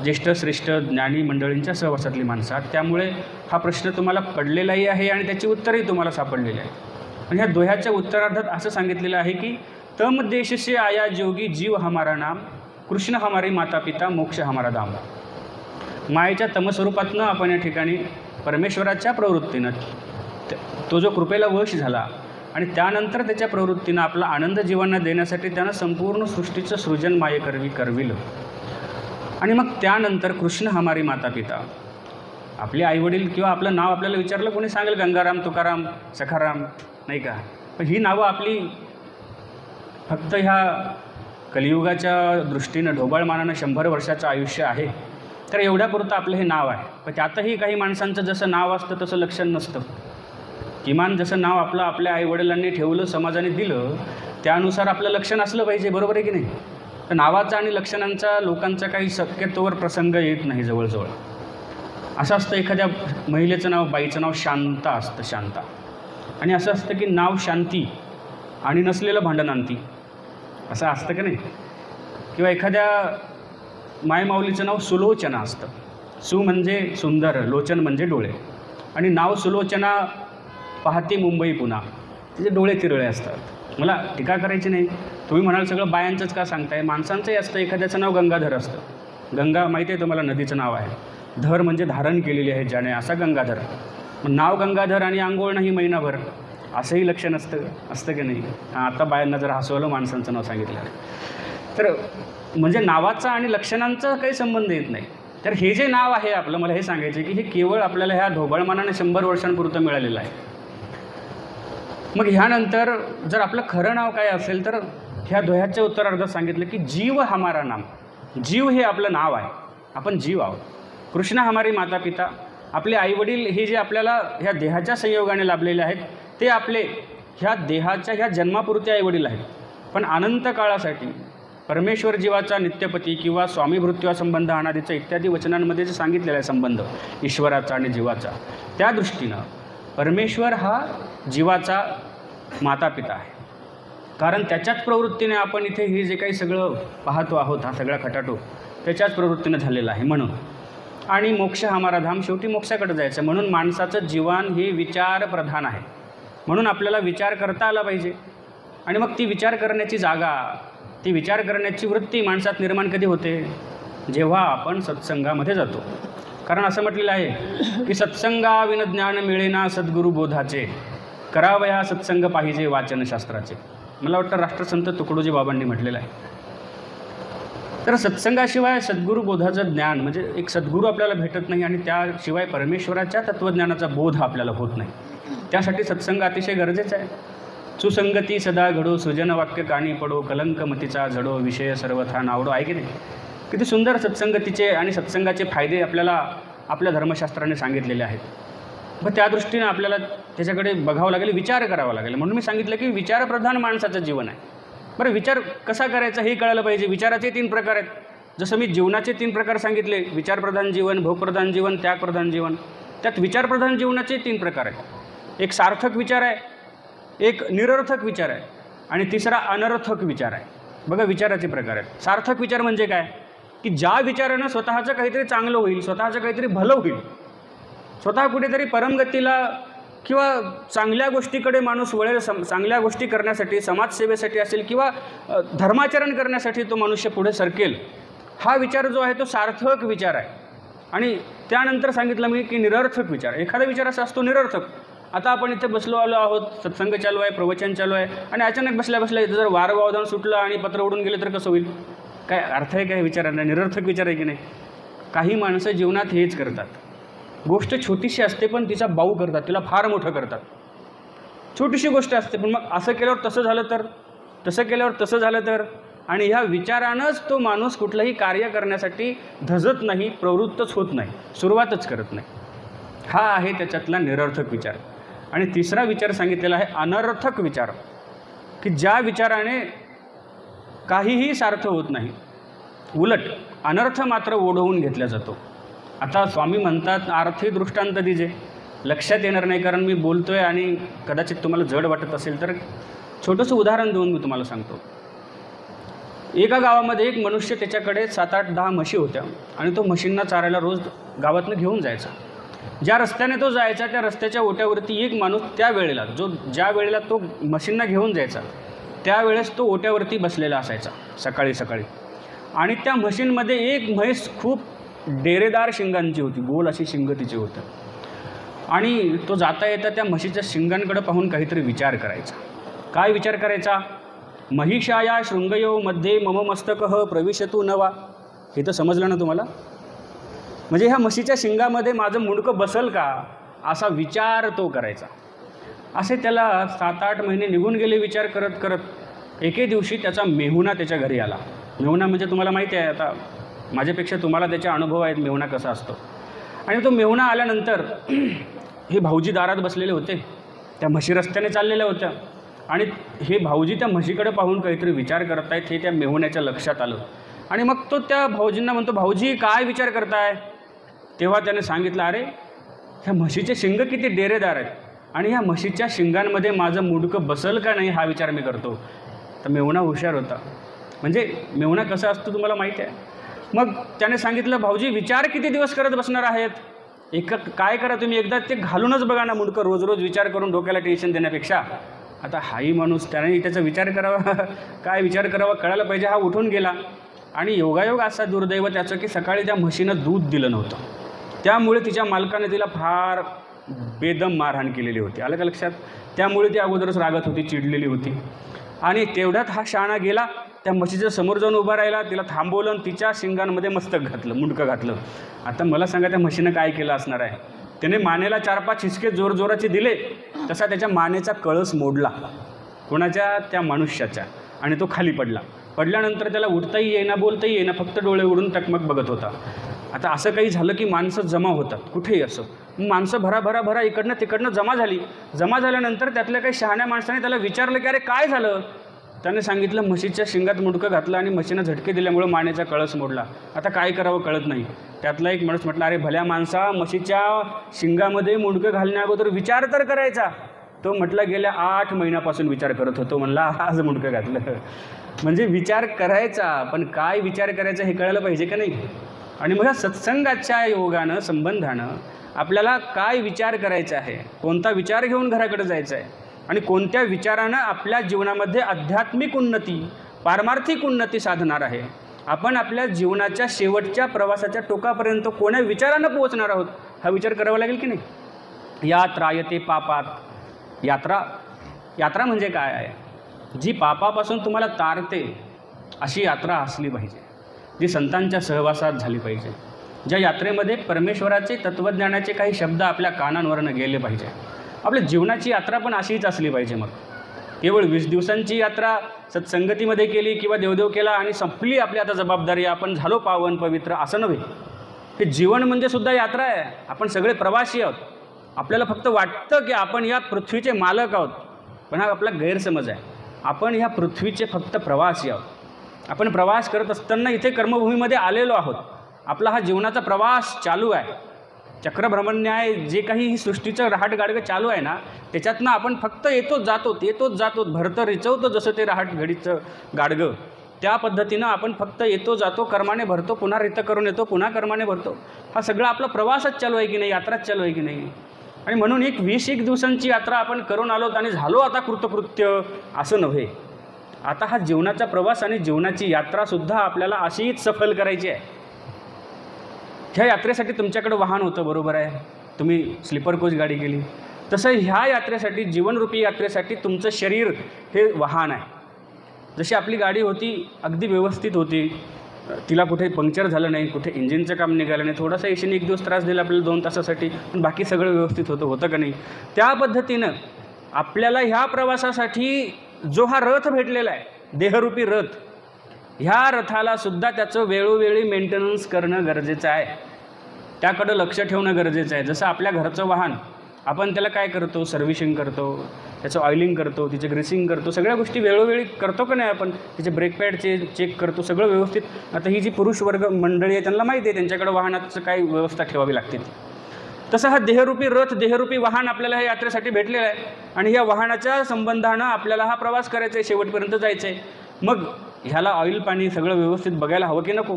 ज्येष्ठ श्रेष्ठ ज्ञानी मंडळींच्या सहवासातली माणसं आहात. त्यामुळे हा प्रश्न तुम्हाला पडलेलाही आहे आणि त्याची उत्तरही तुम्हाला सापडलेली आहे. आणि ह्या दोह्याच्या उत्तरार्धात असं सांगितलेलं आहे की तम देश से आया जोगी, जीव हमारा नाम, कृष्ण हमारी माता पिता, मोक्ष हमारा धाम. मायेच्या तमस्वरूपातनं आपण या ठिकाणी परमेश्वराच्या प्रवृत्तीनं तो जो कृपेला वश झाला आणि त्यानंतर त्याच्या प्रवृत्तीनं आपला आनंद जीवांना देण्यासाठी त्यानं संपूर्ण सृष्टीचं सृजन मायेकरवी करविलं. आणि मग त्यानंतर कृष्ण हमारी माता पिता, आपले आईवडील किंवा आपलं नाव आपल्याला विचारलं कोणी सांगेल गंगाराम, तुकाराम, सखाराम, नाही का. पण ही नावं आपली फक्त ह्या कलियुगाच्या दृष्टीनं ढोबळमानानं 100 वर्षाचं आयुष्य आहे तर एवढ्यापुरतं आपलं हे नाव आहे. पण त्यातही काही माणसांचं जसं नाव असतं तसं लक्षण नसतं. किमान जसं नाव आपलं आपल्या आईवडिलांनी ठेवलं, समाजाने दिलं, त्यानुसार आपलं लक्षण असलं पाहिजे. बरोबर आहे की नाही. तर नावाचा आणि लक्षणांचा लोकांचा काही शक्यतोवर प्रसंग येत नाही जवळजवळ. असं असतं एखाद्या महिलेचं नाव, बाईचं नाव शांता असतं, शांता. आणि असं असतं की नाव शांती आणि नसलेलं भांडणांती, असं असतं का नाही. किंवा एखाद्या मायमाऊलीचं नाव सुलोचना असतं. सु म्हणजे सुंदर, लोचन म्हणजे डोळे. आणि नाव सुलोचना पाहते मुंबई पुन्हा, तिचे डोळे तिरळे असतात. मला टीका करायची नाही. तुम्ही म्हणाल सगळं बायांचंच का सांगताय, माणसांचंही असतं. एखाद्याचं नाव गंगाधर असतं. गंगा माहिती आहे तुम्हाला, नदीचं नाव आहे. धर म्हणजे धारण केलेली आहे ज्याने, असा गंगाधर. मग नाव गंगाधर आणि आंघोळ नाही महिनाभर, असंही लक्षण असतं की नाही. आता बायांना जर हसवलं माणसांचं नाव सांगितलं तर म्हणजे नावाचा आणि लक्षणांचा काही संबंध येत नाही. तर हे जे नाव आहे आपलं, मला हे सांगायचं की हे केवळ आपल्याला ह्या ढोबळमानाने 100 वर्षांपुरतं मिळालेलं आहे. मग ह्यानंतर जर आपलं खरं नाव काय असेल तर ह्या दोह्याच्या उत्तरार्धात सांगितलं की जीव हमारा नाम. जीव हे आपलं नाव आहे, आपण जीव आहोत. कृष्ण हमारी माता पिता, आपले आईवडील हे जे आपल्याला ह्या देहाच्या संयोगाने लाभलेले आहेत ते आपले ह्या देहाच्या ह्या जन्मापुरते आईवडील आहेत. पण अनंत काळासाठी परमेश्वर जीवाचा नित्यपती किंवा स्वामीभृत्वा संबंध अनादीचा इत्यादी वचनांमध्ये जे सांगितलेला आहे संबंध ईश्वराचा आणि जीवाचा, त्या दृष्टीनं परमेश्वर हा जीवाचा माता पिता आहे. कारण त्याच्याच प्रवृत्तीने आपण इथे हे जे काही सगळं पाहतो आहोत, हा सगळा खटाटो त्याच्याच प्रवृत्तीनं झालेला आहे म्हणून. आणि मोक्ष हमारा धाम, शेवटी मोक्षाकडे जायचं. म्हणून माणसाचं जीवन हे विचारप्रधान आहे. म्हणून आपल्याला विचार करता आला पाहिजे. आणि मग ती विचार करण्याची जागा, ती विचार करण्याची वृत्ती माणसात निर्माण कधी होते, जेव्हा आपण सत्संगामध्ये जातो. कारण असं म्हटलेलं आहे की सत्संगाविन ज्ञान मिळेना सद्गुरू बोधाचे, करावया सत्संग पाहिजे वाचनशास्त्राचे. मला वाटतं राष्ट्रसंत तुकडोजी बाबांनी म्हटलेलं आहे. तर सत्संगाशिवाय सद्गुरू बोधाचं ज्ञान म्हणजे एक सद्गुरू आपल्याला भेटत नाही आणि त्याशिवाय परमेश्वराच्या तत्त्वज्ञानाचा बोध आपल्याला होत नाही. त्यासाठी सत्संग अतिशय गरजेचा आहे. सुसंगती सदा घडो, सृजन वाक्य कानी पडो, कलंक मतीचा झडो, विषय सर्वथा नावडो. आहे की नाही. किती सुंदर सत्संगतीचे आणि सत्संगाचे फायदे आपल्याला आपल्या धर्मशास्त्राने सांगितलेले आहेत. मग त्या दृष्टीने आपल्याला त्याच्याकडे बघावं लागेल, विचार करावा लागेल. म्हणून मी सांगितलं की विचारप्रधान माणसाचं जीवन आहे. बरं, विचार कसा करायचा हे कळायला पाहिजे. विचाराचे 3 प्रकार आहेत. जसं मी जीवनाचे 3 प्रकार सांगितले, विचारप्रधान जीवन, भोगप्रधान जीवन, त्यागप्रधान जीवन. त्यात विचारप्रधान जीवनाचे 3 प्रकार आहेत. एक सार्थक विचार आहे, एक निरर्थक विचार आहे आणि तिसरा अनर्थक विचार आहे. बघा विचाराचे प्रकार आहेत. सार्थक विचार म्हणजे काय, की ज्या विचारानं स्वतःचं काहीतरी चांगलं होईल, स्वतःचं काहीतरी भलं होईल, स्वतः कुठेतरी परमगतीला किंवा चांगल्या गोष्टीकडे माणूस वळेल, चांगल्या गोष्टी करण्यासाठी, समाजसेवेसाठी असेल किंवा धर्माचरण करण्यासाठी तो मनुष्य पुढे सरकेल, हा विचार जो आहे तो सार्थक विचार आहे. आणि त्यानंतर सांगितलं मी की निरर्थक विचार. एखादा विचार असा असतो निरर्थक. आता आपण इथे बसलो आलो आहोत, सत्संग चालू आहे, प्रवचन चालू आहे आणि अचानक बसल्या बसल्या इथं जर वारवावधान सुटलं आणि पत्र उडून गेले तर कसं होईल? काय अर्थ आहे काय विचारांना? निरर्थक विचार आहे की नाही? काही माणसं जीवनात हेच करतात. गोष्ट छोटीशी असते पण तिचा बाऊ करतात, तिला फार मोठं करतात. छोटीशी गोष्ट असते पण मग असं केल्यावर तसं झालं तर, तसं केल्यावर तसं झालं तर, आणि ह्या विचारानंच तो माणूस कुठलंही कार्य करण्यासाठी धजत नाही, प्रवृत्तच होत नाही, सुरुवातच करत नाही. हा आहे त्याच्यातला निरर्थक विचार. आणि तिसरा विचार सांगितलेला आहे अनर्थक विचार, की ज्या विचाराने काहीही सार्थ होत नाही, उलट अनर्थ मात्र ओढवून घेतला जातो. आता स्वामी म्हणतात आर्थिक दृष्टांत दिजे, लक्षात येणार नाही कारण मी बोलतो आहे आणि कदाचित तुम्हाला जड वाटत असेल तर छोटंसं उदाहरण देऊन मी तुम्हाला सांगतो. एका गावामध्ये एक मनुष्य, त्याच्याकडे 7, 8, 10 म्हशी होत्या आणि तो म्हशींना चारायला रोज गावातनं घेऊन जायचा. ज्या रस्त्याने तो जायचा त्या रस्त्याच्या ओट्यावरती एक माणूस त्यावेळेला, ज्या वेळेला तो म्हशींना घेऊन जायचा त्यावेळेस तो ओट्यावरती बसलेला असायचा सकाळी सकाळी. आणि त्या म्हशींमध्ये एक म्हैस खूप डेरेदार शिंगांची होती, गोल अशी शिंग तिची होतं. आणि तो जाता येता त्या म्हशीच्या शिंगांकडे पाहून काहीतरी विचार करायचा. काय विचार करायचा? महिषाया शृंगयो मध्ये मम मस्तकः प्रविशतु नवा. हे तर समजलं ना तुम्हाला? म्हणजे ह्या म्हशीच्या शिंगामध्ये माझं मुंडकं बसल का, असा विचार तो करायचा. असे त्याला 7-8 महिने निघून गेले विचार करत करत. एके दिवशी त्याचा मेहुणा त्याच्या घरी आला. मेहुणा म्हणजे तुम्हाला माहिती आहे, आता माझ्यापेक्षा तुम्हाला त्याचे अनुभव आहेत मेहुणा कसा असतो. आणि तो मेहुणा आल्यानंतर हे भाऊजी दारात बसलेले होते, त्या म्हशी रस्त्याने चाललेल्या होत्या आणि हे भाऊजी त्या म्हशीकडे पाहून काहीतरी विचार करत आहेत हे त्या मेहुण्याच्या लक्षात आलं. आणि मग तो त्या भाऊजींना म्हणतो, भाऊजी काय विचार करताय? तेव्हा त्याने सांगितलं, अरे ह्या म्हशीचे शिंग किती डेरेदार आहेत आणि ह्या म्हशीच्या शिंगांमध्ये माझं मुंडकं बसल का नाही हा विचार मी करतो. तर मेहुणा हुशार होता. म्हणजे मेहुणा कसा असतो तुम्हाला माहिती आहे. मग त्याने सांगितलं, भाऊजी विचार किती दिवस करत बसणार आहेत? काय करा तुम्ही, एकदा ते घालूनच बघा ना मुंडकं, रोज रोज विचार करून डोक्याला टेन्शन देण्यापेक्षा. आता हाही माणूस, त्याने त्याचा विचार करावा, काय विचार करावा कळायला पाहिजे. हा उठून गेला आणि योगायोग असा दुर्दैव त्याचं की सकाळी त्या म्हशीनं दूध दिलं नव्हतं. त्यामुळे तिच्या मालकाने तिला फार बेदम मारहाण केलेली होती. आलं का लक्षात? त्यामुळे ती अगोदरच रागत होती, चिडलेली होती. आणि तेवढ्यात हा शहाणा गेला, त्या म्हशीच्या समोर जाऊन उभा राहिला, तिला थांबवलं आणि तिच्या शिंगांमध्ये मस्तक घातलं, मुंडकं घातलं. आता मला सांगा त्या म्हशीनं काय केलं असणार आहे? त्याने मानेला 4-5 हिसके जोरजोराचे दिले, तसा त्याच्या मानेचा कळस मोडला कोणाच्या? त्या मनुष्याच्या. आणि तो खाली पडला. पडल्यानंतर त्याला उठताही येईना, बोलताही येईना, फक्त डोळे उडून टकमक बघत होता. आता असं काही झालं की माणसं जमा होतात कुठेही असं. माणसं भरा इकडनं तिकडनं जमा झाली. जमा झाल्यानंतर त्यातल्या काही शहाण्या माणसाने त्याला विचारलं की अरे काय झालं? त्याने सांगितलं, म्हशीच्या शिंगात मुंडकं घातलं आणि म्हशीनं झटके दिल्यामुळं मानेचा कळस मोडला. आता काय करावं कळत नाही. त्यातला एक माणूस म्हटला, अरे भल्या माणसा, म्हशीच्या शिंगामध्ये मुंडकं घालण्या अगोदर विचार तर करायचा. तो म्हटला, गेल्या 8 महिन्यापासून विचार करत होतो, म्हणला आज मुंडकं घातलं. म्हणजे विचार करायचा, पण काय विचार करायचा हे कळायला पाहिजे का नाही? आणि मग सत्संगाच्या योगानं, संबंधानं आपल्याला काय विचार करायचा आहे, कोणता विचार घेऊन घराकडे जायचं आहे आणि कोणत्या विचारानं आपल्या जीवनामध्ये आध्यात्मिक उन्नती, पारमार्थिक उन्नती साधणार आहे. आपण आपल्या जीवनाच्या शेवटच्या प्रवासाच्या टोकापर्यंत कोण्या विचारानं पोहोचणार आहोत हा विचार करावा लागेल की नाही? यात्रायते पापात. यात्रा म्हणजे काय आहे? जी पापापासून तुम्हाला तारते अशी यात्रा असली पाहिजे, जी संतांच्या सहवासात झाली पाहिजे, ज्या यात्रेमध्ये परमेश्वराचे तत्त्वज्ञानाचे काही शब्द आपल्या कानांवरनं गेले पाहिजे. आपल्या जीवनाची यात्रा पण अशीच असली पाहिजे. मग केवळ 20 दिवसांची यात्रा सत्संगतीमध्ये केली किंवा देवदेव केला आणि संपली आपली आता जबाबदारी, आपण झालो पावन पवित्र, असं नव्हे. हे जीवन म्हणजे सुद्धा यात्रा आहे. आपण सगळे प्रवासी आहोत. आपल्याला फक्त वाटतं की आपण या पृथ्वीचे मालक आहोत, पण हा आपला गैरसमज आहे. आपण ह्या पृथ्वीचे फक्त प्रवासी आहोत. आपण प्रवास करत असताना इथे कर्मभूमीमध्ये आलेलो आहोत. आपला हा जीवनाचा प्रवास चालू आहे. चक्रभ्रमणन्याय जे काही ही सृष्टीचं रहाटगाडगं चालू आहे ना, त्याच्यातनं आपण फक्त येतोच जातो, भरतं रिचवतो जसं ते रहाटघडीचं गाडगं, त्या पद्धतीनं आपण फक्त येतो जातो, कर्माने भरतो, पुन्हा रित करून येतो, पुन्हा कर्माने भरतो. हा सगळा आपला प्रवासच चालू आहे की नाही, यात्राच चालू आहे की नाही. आणि म्हणून 20 दिवसांची यात्रा आपण करून आलोत आणि झालो आता कृतकृत्य असं नव्हे. आता हा जीवनाचा प्रवास आणि जीवनाची यात्रासुद्धा आपल्याला अशीच सफल करायची आहे. ह्या यात्रेसाठी तुमच्याकडे वाहन होतं, बरोबर आहे, तुम्ही स्लीपर कोच गाडी केली. तसं ह्या यात्रेसाठी, जीवनरूपी यात्रेसाठी तुमचं शरीर हे वाहन आहे. जशी आपली गाडी होती अगदी व्यवस्थित होती, तिला कुठे पंक्चर झालं नाही, कुठे इंजिनचं काम निघालं नाही, थोडासा एशीने एक दिवस त्रास दिला आपल्याला 2 तासासाठी, पण बाकी सगळं व्यवस्थित होतं का नाही. त्या पद्धतीनं आपल्याला ह्या प्रवासासाठी जो हा रथ भेटलेला आहे, देहरूपी रथ, ह्या रथाला सुद्धा त्याचं वेळोवेळी मेंटेनन्स करणं गरजेचं आहे. त्याकडं लक्ष ठेवणं गरजेचं आहे. जसं आपल्या घरचं वाहन, आपण त्याला काय करतो, सर्व्हिसिंग करतो, त्याचं ऑइलिंग करतो, तिचं ग्रीसिंग करतो, सगळ्या गोष्टी वेळोवेळी करतो का नाही आपण. तिचे ब्रेक पॅडचे चेक करतो, सगळं व्यवस्थित. आता ही जी पुरुष वर्ग मंडळी आहे त्यांना माहिती आहे त्यांच्याकडे वाहनाचं काय व्यवस्था ठेवावी लागते. तसं हा देहरूपी रथ, देहरूपी वाहन आपल्याला ह्या यात्रेसाठी भेटलेलं आहे. आणि ह्या वाहनाच्या संबंधानं आपल्याला हा प्रवास करायचा आहे, शेवटपर्यंत जायचं आहे. मग ह्याला ऑइल पाणी सगळं व्यवस्थित बघायला हवं की नको,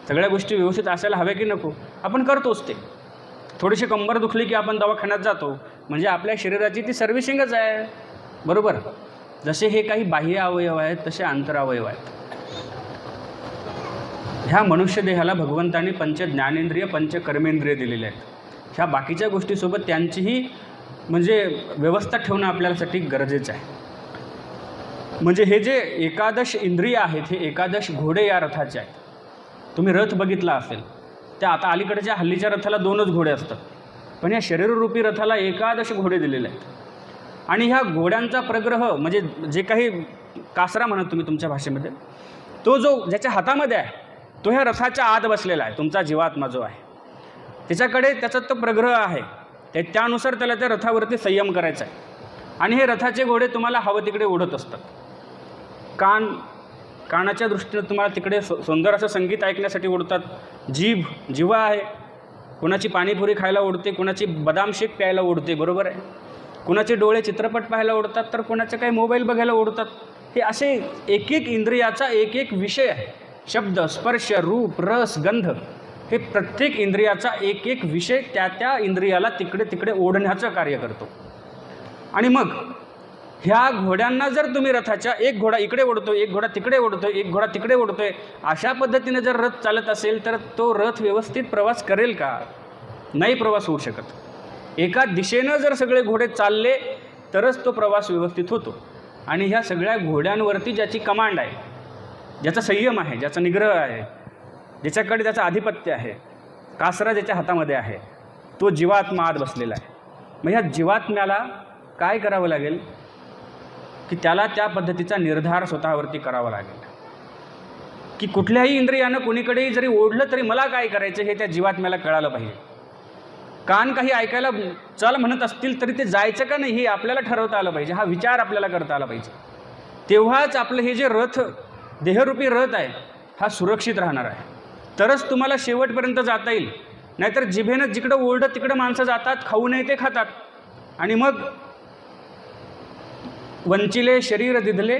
सगळ्या गोष्टी व्यवस्थित असायला हव्या की नको, आपण करतोच ते. थोडीशी कंबर दुखली की आपण दवाखान्यात जातो, म्हणजे आपल्या शरीराची ती सर्व्हिसिंगच आहे, बरोबर. जसे हे काही बाह्य अवयव आहेत तसे आंतर अवयव आहेत. ह्या मनुष्य देहाला भगवंतांनी 5 ज्ञानेंद्रिय 5 कर्मेंद्रिय दिलेले आहेत. ह्या बाकीच्या गोष्टीसोबत त्यांचीही म्हणजे व्यवस्था ठेवणं आपल्यासाठी गरजेचं आहे. म्हणजे हे जे 11 इंद्रिय आहेत, हे 11 घोडे या रथाचे आहेत. तुम्ही रथ बघितला असेल, त्या आता अलीकडच्या हल्लीच्या रथाला 2च घोडे असतात, पण या शरीररूपी रथाला 11 घोडे दिलेले आहेत. आणि ह्या घोड्यांचा प्रग्रह म्हणजे जे काही कासरा म्हणत तुम्ही तुमच्या भाषेमध्ये, तो जो ज्याच्या हातामध्ये आहे तो ह्या रथाच्या आत बसलेला आहे. तुमचा जीवात्मा जो आहे त्याच्याकडे त्याचा तो प्रग्रह आहे, त्यानुसार त्याला त्या रथावरती संयम करायचा आहे. आणि हे रथाचे घोडे तुम्हाला हवं तिकडे उडत असतात. कानाच्या दृष्टीनं तुम्हाला तिकडे सुंदर असं संगीत ऐकण्यासाठी उडतात. जिव्हा आहे, कुणाची पाणीपुरी खायला उडते, कुणाची बदाम शेक प्यायला उडते, बरोबर आहे. कुणाचे डोळे चित्रपट पाहायला उडतात, तर कुणाचे काही मोबाईल बघायला उडतात. हे असे एक इंद्रियाचा एक विषय आहे. शब्द, स्पर्श, रूप, रस, गंध, हे प्रत्येक इंद्रियाचा एक विषय त्या इंद्रियाला तिकडे ओढण्याचं कार्य करतो. आणि मग ह्या घोड्यांना जर तुम्ही रथाच्या एक घोडा इकडे ओढतोय, एक घोडा तिकडे ओढतोय, एक घोडा तिकडे ओढतोय, अशा पद्धतीने जर रथ चालत असेल तर तो रथ व्यवस्थित प्रवास करेल का? नाही प्रवास होऊ शकत. एका दिशेनं जर सगळे घोडे चालले तरच तो प्रवास व्यवस्थित होतो. आणि ह्या सगळ्या घोड्यांवरती ज्याची कमांड आहे, ज्याचा संयम आहे, ज्याचा निग्रह आहे, ज्याच्याकडे त्याचं आधिपत्य आहे, कासरा ज्याच्या हातामध्ये आहे, तो जीवात्मा आत बसलेला आहे. मग ह्या जीवात्म्याला काय करावं लागेल की त्याला त्या पद्धतीचा निर्धार स्वतःवरती करावा लागेल की कुठल्याही इंद्रियानं कोणीकडेही जरी ओढलं तरी मला काय करायचं हे त्या जीवात्म्याला कळालं पाहिजे. कान काही ऐकायला चल म्हणत असतील तरी ते जायचं का नाही हे आपल्याला ठरवता आलं पाहिजे. हा विचार आपल्याला करता आला पाहिजे. तेव्हाच आपलं हे जे रथ, देहरूपी रथ आहे, हा सुरक्षित राहणार आहे. तरच तुम्हाला शेवटपर्यंत जाता येईल. नाहीतर जिभेनं जिकडं ओढत तिकडं माणसं जातात, खाऊ नये ते खातात. आणि मग वंचिले शरीर दिधले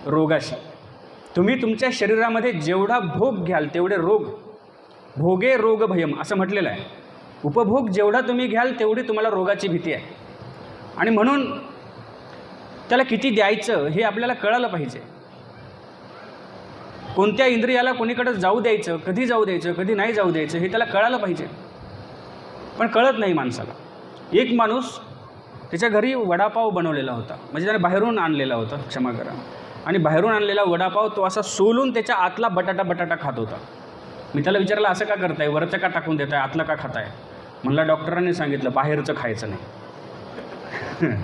रोगाशी. तुम्ही तुमच्या शरीरामध्ये जेवढा भोग घ्याल तेवढे रोग, भोगे रोग भयम असं म्हटलेलं आहे. उपभोग जेवढा तुम्ही घ्याल तेवढी तुम्हाला रोगाची भीती आहे. आणि म्हणून त्याला किती द्यायचं हे आपल्याला कळालं पाहिजे. कोणत्या इंद्रियाला कोणीकडे जाऊ द्यायचं, कधी जाऊ द्यायचं, कधी नाही जाऊ द्यायचं हे त्याला कळालं पाहिजे. पण कळत नाही माणसाला. एक माणूस त्याच्या घरी वडापाव बनवलेला होता, म्हणजे त्याने बाहेरून आणलेला होता, क्षमा करा, आणि बाहेरून आणलेला वडापाव तो असा सोलून त्याच्या आतला बटाटा खात होता. मी त्याला विचारलं असं का करताय, वरचं का टाकून देताय, आतलं का खाताय? म्हणला डॉक्टरांनी सांगितलं बाहेरचं खायचं नाही.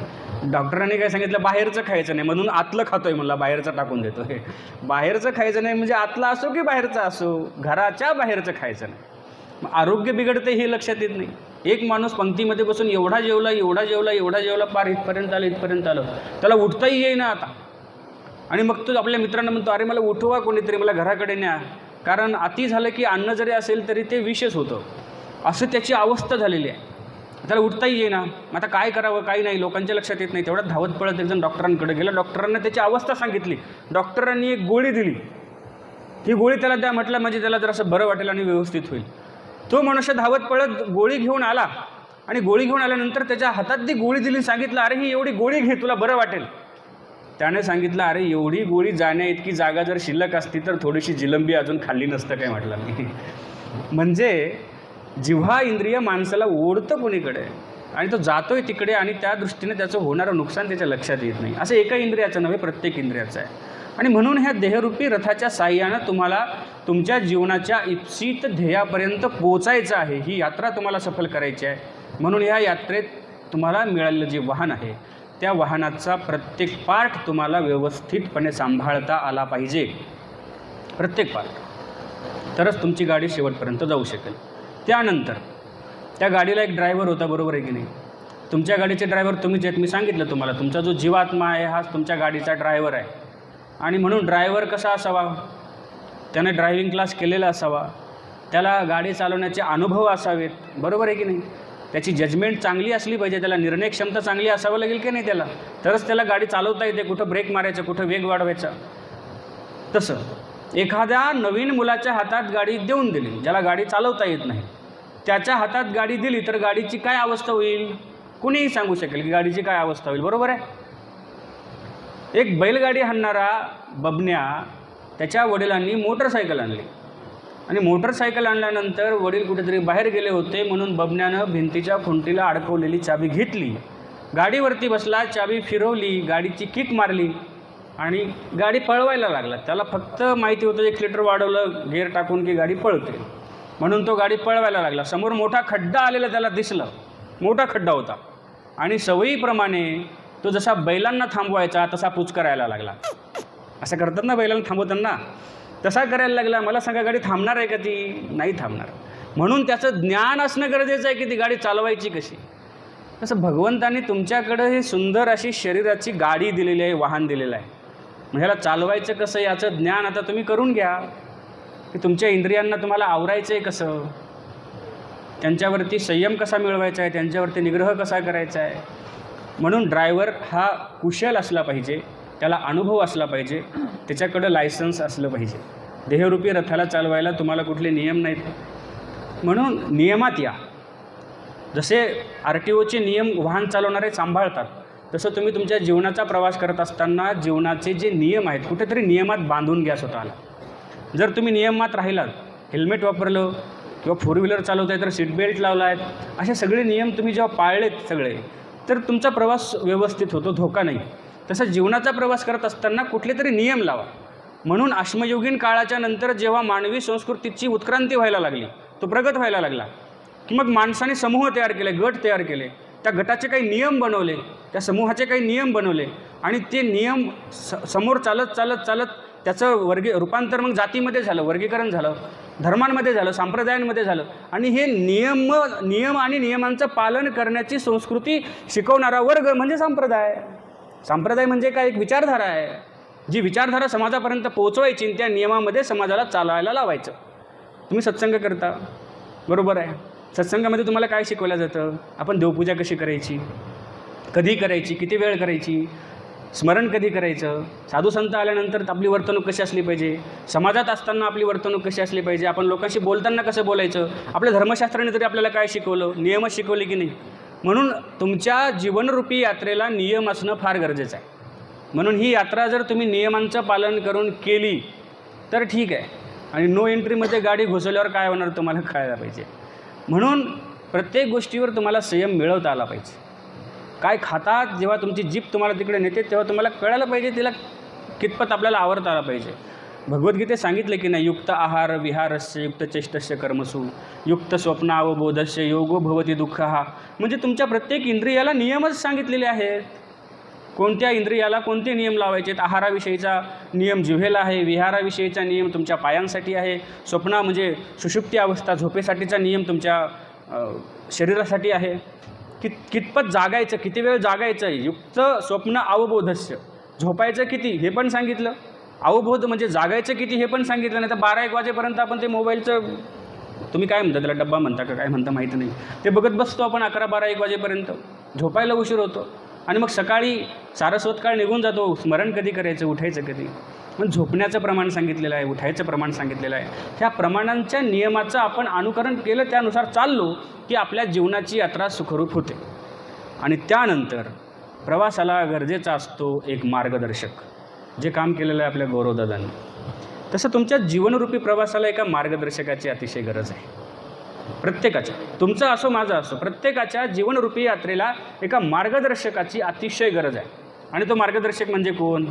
डॉक्टरांनी काय सांगितलं, बाहेरचं खायचं नाही, म्हणून आतलं खातोय. म्हणला बाहेरचं टाकून देतो. हे बाहेरचं खायचं नाही म्हणजे आतलं असो की बाहेरचं असो, घराच्या बाहेरचं खायचं नाही. मग आरोग्य बिघडते हे लक्षात येत नाही. एक माणूस पंक्तीमध्ये बसून एवढा जेवला पार इथपर्यंत आलं, त्याला उठताही येईना आता. आणि मग तो आपल्या मित्रांना म्हणतो, अरे मला उठवा कोणीतरी, मला घराकडे न्या. कारण अति झालं की अन्न जरी असेल तरी ते विषच होतं. असं त्याची अवस्था झालेली आहे. त्याला उठताही येईना. मग आता काय करावं, काही नाही, लोकांच्या लक्षात येत नाही. तेवढ्यात धावत पळत एकजण डॉक्टरांकडे गेला. डॉक्टरांना त्याची अवस्था सांगितली. डॉक्टरांनी एक गोळी दिली. ती गोळी त्याला द्या म्हटलं, म्हणजे त्याला जरासं बरं वाटेल आणि व्यवस्थित होईल. तो मनुष्य धावत पळत गोळी घेऊन आला आणि गोळी घेऊन आल्यानंतर त्याच्या हातात ती गोळी दिली. सांगितलं, अरे ही एवढी गोळी घे, तुला बरं वाटेल. त्याने सांगितलं, अरे एवढी गोळी जाण्या इतकी जागा जर शिल्लक असती तर थोडीशी जिलंबी अजून खाल्ली नसतं काय म्हटलं मी. म्हणजे जिव्हा इंद्रिय माणसाला ओढतं कोणीकडे आणि तो जातोय तिकडे आणि त्या दृष्टीने त्याचं होणारं नुकसान त्याच्या लक्षात येत नाही. असं एका इंद्रियाचं नव्हे, प्रत्येक इंद्रियाचं आहे. आणि म्हणून ह्या देहरूपी रथाच्या साह्यानं तुम्हाला तुमच्या जीवनाच्या इप्सित ध्येयापर्यंत पोचायचं आहे. ही यात्रा तुम्हाला सफल करायची आहे. म्हणून ह्या यात्रेत तुम्हाला मिळालेलं जे वाहन आहे त्या वाहनाचा प्रत्येक पार्ट तुम्हाला व्यवस्थितपणे सांभाळता आला पाहिजे. प्रत्येक पार्ट, तरच तुमची गाडी शेवटपर्यंत जाऊ शकेल. त्यानंतर त्या गाडीला एक ड्रायव्हर होता, बरोबर आहे की नाही? तुमच्या गाडीचे ड्रायव्हर तुम्हीच आहेत. मी सांगितलं तुम्हाला, तुमचा जो जीवात्मा आहे हाच तुमच्या गाडीचा ड्रायव्हर आहे. आणि म्हणून ड्रायव्हर कसा असावा? त्याने ड्रायव्हिंग क्लास केलेला असावा, त्याला गाडी चालवण्याचे अनुभव असावेत, बरोबर आहे की नाही? त्याची जजमेंट चांगली असली पाहिजे, त्याला निर्णय क्षमता चांगली असावं लागेल की नाही त्याला, तरच त्याला गाडी चालवता येते. कुठं ब्रेक मारायचं, कुठं वेग वाढवायचा. तसं एखाद्या नवीन मुलाच्या हातात गाडी देऊन दिली, ज्याला गाडी चालवता येत नाही, त्याच्या हातात गाडी दिली तर गाडीची काय अवस्था होईल? कुणीही सांगू शकेल की गाडीची काय अवस्था होईल, बरोबर आहे? एक बैलगाडी हाणणारा बबन्या, त्याच्या वडिलांनी मोटरसायकल आणली आणि मोटरसायकल आणल्यानंतर वडील कुठेतरी बाहेर गेले होते म्हणून बबन्यानं भिंतीच्या खुंटीला अडकवलेली चाबी घेतली, गाडीवरती बसला, चाबी फिरवली, गाडीची किक मारली आणि गाडी पळवायला लागला. त्याला फक्त माहिती होतं 1 लिटर वाढवलं गेअर टाकून की गाडी पळते, म्हणून तो गाडी पळवायला लागला. समोर मोठा खड्डा आलेला त्याला दिसलं, मोठा खड्डा होता आणि सवयीप्रमाणे तो जसा बैलांना थांबवायचा तसा पूच करायला लागला. असं करतात ना बैलांना थांबवताना, तसा करायला लागला. मला सांगा, गाडी थांबणार आहे का? ती नाही थांबणार. म्हणून त्याचं ज्ञान असणं गरजेचं आहे की ती गाडी चालवायची कशी. तसं भगवंतांनी तुमच्याकडं ही सुंदर अशी शरीराची गाडी दिलेली आहे, वाहन दिलेलं आहे. मग ह्याला चालवायचं कसं याचं ज्ञान आता तुम्ही करून घ्या की तुमच्या इंद्रियांना तुम्हाला आवरायचं आहे कसं, त्यांच्यावरती संयम कसा मिळवायचा आहे, त्यांच्यावरती निग्रह कसा करायचा आहे. म्हणून ड्रायव्हर हा कुशल असला पाहिजे, त्याला अनुभव असला पाहिजे, त्याच्याकडं लायसन्स असलं पाहिजे. देहरूपी रथाला चालवायला तुम्हाला कुठले नियम नाहीत, म्हणून नियमात या. जसे RTOचे नियम वाहन चालवणारे सांभाळतात, तसं तुम्ही तुमच्या जीवनाचा प्रवास करत असताना जीवनाचे जे नियम आहेत कुठेतरी नियमात बांधून घ्या स्वतःला. जर तुम्ही नियमात राहिलात, हेल्मेट वापरलं किंवा 4 व्हीलर चालवताय तर सीट बेल्ट लावला आहेत, असे सगळे नियम तुम्ही जेव्हा पाळलेत सगळे, तर तुमचा प्रवास व्यवस्थित होतो, धोका नाही. तसं जीवनाचा प्रवास करत असताना कुठले तरी नियम लावा. म्हणून अश्मयुगीन काळाच्या नंतर जेव्हा मानवी संस्कृतीची उत्क्रांती व्हायला लागली, तो प्रगत व्हायला लागला, की मग माणसाने समूह तयार केले, गट तयार केले, त्या गटाचे काही नियम बनवले, त्या समूहाचे काही नियम बनवले आणि ते नियम समोर चालत चालत चालत त्याचं रूपांतर मग जातीमध्ये झालं, वर्गीकरण झालं, धर्मांमध्ये झालं, संप्रदायांमध्ये झालं. आणि हे नियम आणि नियमांचं पालन करण्याची संस्कृती शिकवणारा वर्ग म्हणजे संप्रदाय. संप्रदाय म्हणजे काय? एक विचारधारा आहे, जी विचारधारा समाजापर्यंत पोहोचवायची, त्या नियमामध्ये समाजाला चालवायला लावायचं. तुम्ही सत्संग करता, बरोबर आहे? सत्संगामध्ये तुम्हाला काय शिकवलं जातं? आपण देवपूजा कशी करायची, कधी करायची, किती वेळ करायची, स्मरण कधी करायचं, साधू संत आल्यानंतर आपली वर्तणूक कशी असली पाहिजे, समाजात असताना आपली वर्तणूक कशी असली पाहिजे, आपण लोकांशी बोलताना कसं बोलायचं, आपल्या धर्मशास्त्राने तरी आपल्याला काय शिकवलं, नियमच शिकवले की नाही. म्हणून तुमच्या जीवनरूपी यात्रेला नियम असणं फार गरजेचं आहे. म्हणून ही यात्रा जर तुम्ही नियमांचं पालन करून केली तर ठीक आहे, आणि नो एंट्रीमध्ये गाडी घुसवल्यावर काय होणार तुम्हाला कळायला पाहिजे. म्हणून प्रत्येक गोष्टीवर तुम्हाला संयम मिळवता आला पाहिजे. काय खातात, जेव्हा तुमची जीभ तुम्हाला तिकडे नेते तेव्हा तुम्हाला कळायला पाहिजे तिला कितपत आपल्याला आवडता आला पाहिजे. भगवद्गीतेत सांगितले की नाही, युक्त आहार विहारस्य युक्त चेष्टस्य कर्मसु युक्त स्वप्नावबोधस्य योगो भवती दुःख. हा म्हणजे तुमच्या प्रत्येक इंद्रियाला नियमच सांगितलेले आहेत. कोणत्या इंद्रियाला कोणते नियम लावायचे आहेत. आहाराविषयीचा नियम जिव्हेला आहे, विहाराविषयीचा नियम तुमच्या पायांसाठी आहे, स्वप्न म्हणजे सुषुप्ती अवस्था झोपेसाठीचा नियम तुमच्या शरीरासाठी आहे. कितपत जागायचं, किती वेळ जागायचं, युक्त स्वप्न अवबोधस्य, झोपायचं किती हे पण सांगितलं, अवबोध म्हणजे जागायचं किती हे पण सांगितलं. नाही तर 12-1 वाजेपर्यंत आपण ते मोबाईलचं तुम्ही काय म्हणता, त्याला डब्बा म्हणता का काय म्हणता माहिती नाही. ते बघत बसतो आपण 11, 12, 1 वाजेपर्यंत. झोपायला उशीर होतो आणि मग सकाळी सारस्वत काळ निघून जातो. स्मरण कधी करायचं, उठायचं कधी. मग झोपण्याचं प्रमाण सांगितलेलं आहे, उठायचं प्रमाण सांगितलेलं आहे. ह्या प्रमाणांच्या नियमाचं आपण अनुकरण केलं, त्यानुसार चाललो की आपल्या जीवनाची यात्रा सुखरूप होते. आणि त्यानंतर प्रवासाला गरजेचा असतो एक मार्गदर्शक, जे काम केलेलं आहे आपल्या गौरवदादांनी. तसं तुमच्या जीवनरूपी प्रवासाला एका मार्गदर्शकाची अतिशय गरज आहे. प्रत्येकाच्या, तुमचं असो माझं असो, प्रत्येकाच्या जीवनरूपी यात्रेला एका मार्गदर्शकाची अतिशय गरज आहे. आणि तो मार्गदर्शक म्हणजे कोण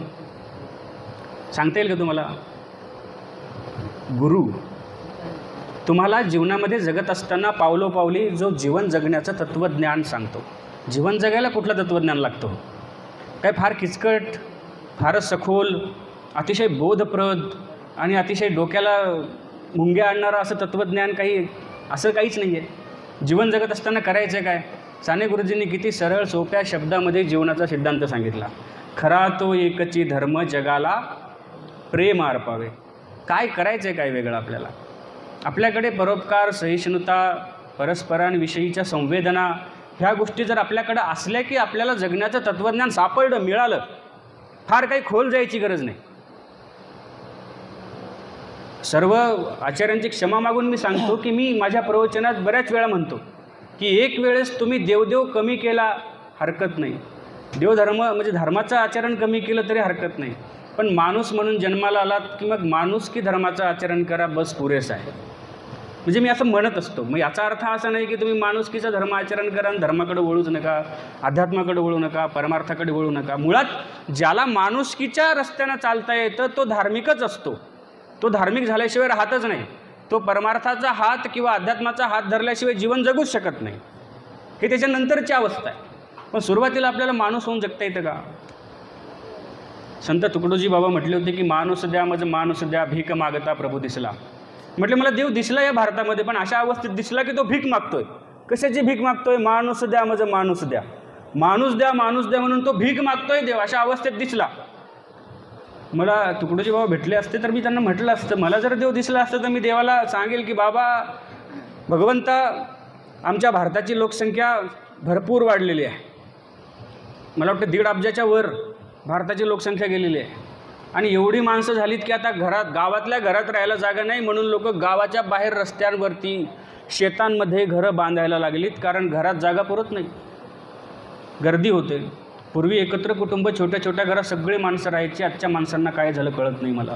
सांगता येईल का तुम्हाला? गुरु. तुम्हाला जीवनामध्ये जगत असताना पावलोपावली जो जीवन जगण्याचं तत्त्वज्ञान सांगतो. जीवन जगायला कुठलं तत्त्वज्ञान लागतो? काय फार किचकट, फारच सखोल, अतिशय बोधप्रद आणि अतिशय डोक्याला मुंग्या आणणारं असं तत्त्वज्ञान काही, असं काहीच नाही आहे. जीवन जगत असताना करायचं काय? साने गुरुजींनी किती सरळ सोप्या शब्दामध्ये जीवनाचा सिद्धांत सांगितला. खरा तो एकची धर्म जगाला प्रेम अर्पावे. काय करायचं आहे काय वेगळं आपल्याला? आपल्याकडे परोपकार, सहिष्णुता, परस्परांविषयीच्या संवेदना, ह्या गोष्टी जर आपल्याकडं असल्या की आपल्याला जगण्याचं तत्त्वज्ञान सापडलं, मिळालं. फार काही खोल जायची गरज नाही. सर्व आचार्यांची क्षमा मागून मी सांगतो की मी माझ्या प्रवचनात बऱ्याच वेळा म्हणतो की एक वेळेस तुम्ही देवदेव कमी केला हरकत नाही, देवधर्म म्हणजे धर्माचं आचरण कमी केलं तरी हरकत नाही, पण माणूस म्हणून जन्माला आलात की मग माणूस की धर्माचं आचरण करा, बस पुरेसं आहे. म्हणजे मी असं म्हणत असतो. मग याचा अर्थ असा नाही की तुम्ही माणुसकीचं धर्म आचरण करा आणि धर्माकडे वळूच नका, अध्यात्माकडे वळू नका, परमार्थाकडे वळू नका. मुळात ज्याला माणुसकीच्या रस्त्यानं चालता येतं तो धार्मिकच असतो. तो धार्मिक झाल्याशिवाय राहतच नाही. तो परमार्थाचा हात किंवा अध्यात्माचा हात धरल्याशिवाय जीवन जगूच शकत नाही. हे त्याच्यानंतरची अवस्था आहे. पण सुरुवातीला आपल्याला माणूस होऊन जगता येतं का? संत तुकडोजी बाबा म्हटले होते की माणूस द्या मज माणूस द्या, भीक मागता प्रभू दिसला. म्हटले मला देव दिसला या भारतामध्ये, पण अशा अवस्थेत दिसला की तो भीक मागतोय. कशाची भीक मागतोय? माणूस द्या मज माणूस द्या, माणूस द्या माणूस द्या म्हणून तो भीक मागतोय देव. अशा अवस्थेत दिसला. मला तुकडोजी बाबा भेटले असते तर मी त्यांना म्हटलं असतं, मला जर देव दिसला असतं तर मी देवाला सांगेल की बाबा भगवंता, आमच्या भारताची लोकसंख्या भरपूर वाढलेली आहे. मला वाटतं 1.5 अब्जाच्या वर भारताची लोकसंख्या गेलेली आहे. आणि एवढी माणसं झालीत की आता गावातल्या घरात राहायला जागा नाही, म्हणून लोक गावाच्या बाहेर रस्त्यांवरती, शेतांमध्ये घरं बांधायला लागलीत, कारण घरात जागा पुरत नाही, गर्दी होते. पूर्वी एकत्र कुटुंब, छोट्या छोट्या घरात सगळे माणसं राहायची. आजच्या माणसांना काय झालं कळत नाही मला.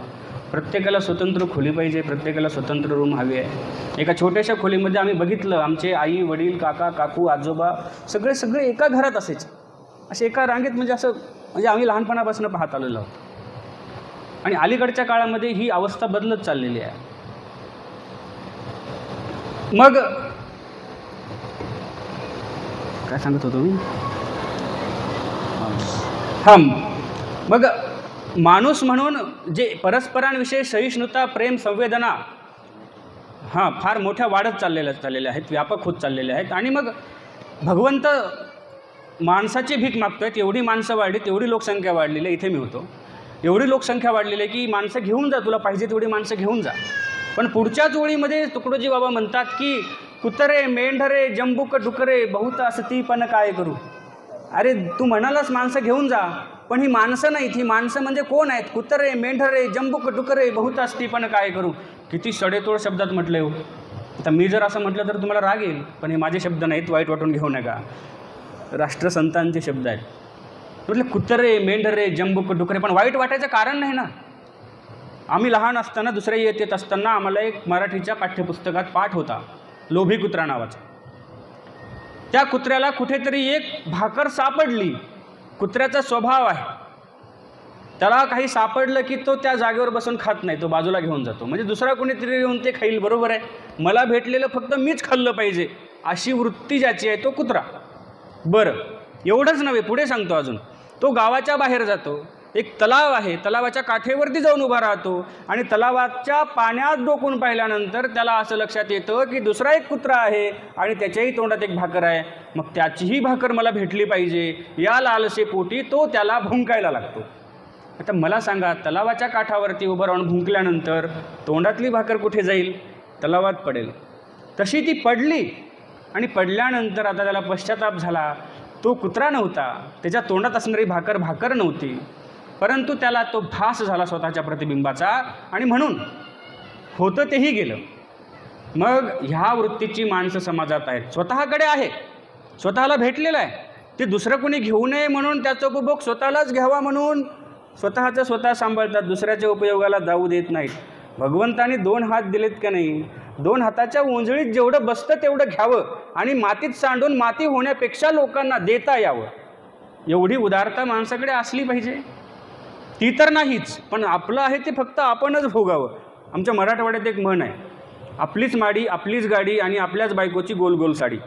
प्रत्येकाला स्वतंत्र खोली पाहिजे, प्रत्येकाला स्वतंत्र रूम हवी आहे. एका छोट्याशा खोलीमध्ये आम्ही बघितलं, आमचे आई वडील, काका काकू, आजोबा सगळे एका घरात असायचे, असे एका रांगेत. म्हणजे आम्ही लहानपणापासून पाहत आलेलो आहोत. आणि अलीकडच्या काळामध्ये ही अवस्था बदलत चाललेली आहे. मग काय सांगत होतो मी? मग माणूस म्हणून जे परस्परांविषयी सहिष्णुता, प्रेम, संवेदना फार मोठ्या वाढत चाललेल्या आहेत, व्यापक होत चाललेल्या आहेत. आणि मग भगवंत माणसाची भीक मागतोय. एवढी माणसं वाढली, तेवढी लोकसंख्या वाढलेली आहे. इथे मी होतो, एवढी लोकसंख्या वाढलेली आहे की माणसं घेऊन जा, तुला पाहिजे तेवढी माणसं घेऊन जा. पण पुढच्याच ओळीमध्ये तुकडोजी बाबा म्हणतात की कुतरे मेंढरे जंबूक डुकरे बहुत असती पण काय करू. अरे तू म्हणालास माणसं घेऊन जा, पण ही माणसं नाहीत. ही माणसं म्हणजे कोण आहेत? कुतरे मेंढरे जंबूक डुकरे बहुत असती पण काय करू. किती सडेतोड शब्दात म्हटले हो. आता मी जर असं म्हटलं तर तुम्हाला राग येईल, पण हे माझे शब्द नाहीत, वाईट वाटून घेऊ नका. राष्ट्रसंतांचे शब्द आहेत. म्हटलं कुतरे मेंढरे जंबूक डुकरे, पण वाईट वाटायचं कारण नाही ना. आम्ही लहान असताना, दुसऱ्या येत असताना आम्हाला एक मराठीच्या पाठ्यपुस्तकात पाठ होता, लोभी कुत्रा नावाचा. त्या कुत्र्याला कुठेतरी एक भाकर सापडली. कुत्र्याचा स्वभाव आहे, त्याला काही सापडलं की तो त्या जागेवर बसून खात नाही, तो बाजूला घेऊन जातो. म्हणजे दुसरा कोणीतरी येऊन ते खाईल, बरोबर आहे, मला भेटलेलं फक्त मीच खाल्लं पाहिजे अशी वृत्ती ज्याची आहे तो कुत्रा. बरं, एवढंच नव्हे, पुढे सांगतो अजून. तो गावाच्या बाहेर जातो, एक तलाव आहे, तलावाच्या काठेवरती जाऊन उभा राहतो आणि तलावाच्या पाण्यात डोकून पाहिल्यानंतर त्याला असं लक्षात येतं की दुसरा एक कुत्रा आहे आणि त्याच्याही तोंडात एक भाकर आहे. मग त्याचीही भाकर मला भेटली पाहिजे या लालसे पोटी तो त्याला भुंकायला लागतो. आता मला सांगा, तलावाच्या काठावरती उभं राहून भुंकल्यानंतर तोंडातली भाकर कुठे जाईल? तलावात पडेल. तशी ती पडली आणि पडल्यानंतर आता त्याला पश्चाताप झाला. तो कुत्रा नव्हता, त्याच्या तोंडात असणारी भाकर नव्हती, परंतु त्याला तो भास झाला स्वतःच्या प्रतिबिंबाचा आणि म्हणून होतं तेही गेलं. मग ह्या वृत्तीची माणसं समाजात आहेत. स्वतःकडे आहे, स्वतःला भेटलेलं आहे, ते दुसरं कोणी घेऊ नये म्हणून त्याचा उपभोग स्वतःलाच घ्यावा म्हणून स्वतःचं स्वतः सांभाळतात, दुसऱ्याच्या उपयोगाला जाऊ देत नाहीत. भगवंताने 2 हात दिलेत का नाही, 2 हाताच्या उंजळीत जेवढं बसतं तेवढं घ्यावं आणि मातीत सांडून माती होण्यापेक्षा लोकांना देता यावं, एवढी उदारता माणसाकडे असली पाहिजे. ती तर नाहीच, पण आपलं आहे ते फक्त आपणच भोगावं. आमच्या मराठवाड्यात एक म्हण आहे, आपलीच माडी आपलीच गाडी आणि आपल्याच बायकोची गोल गोल साडी.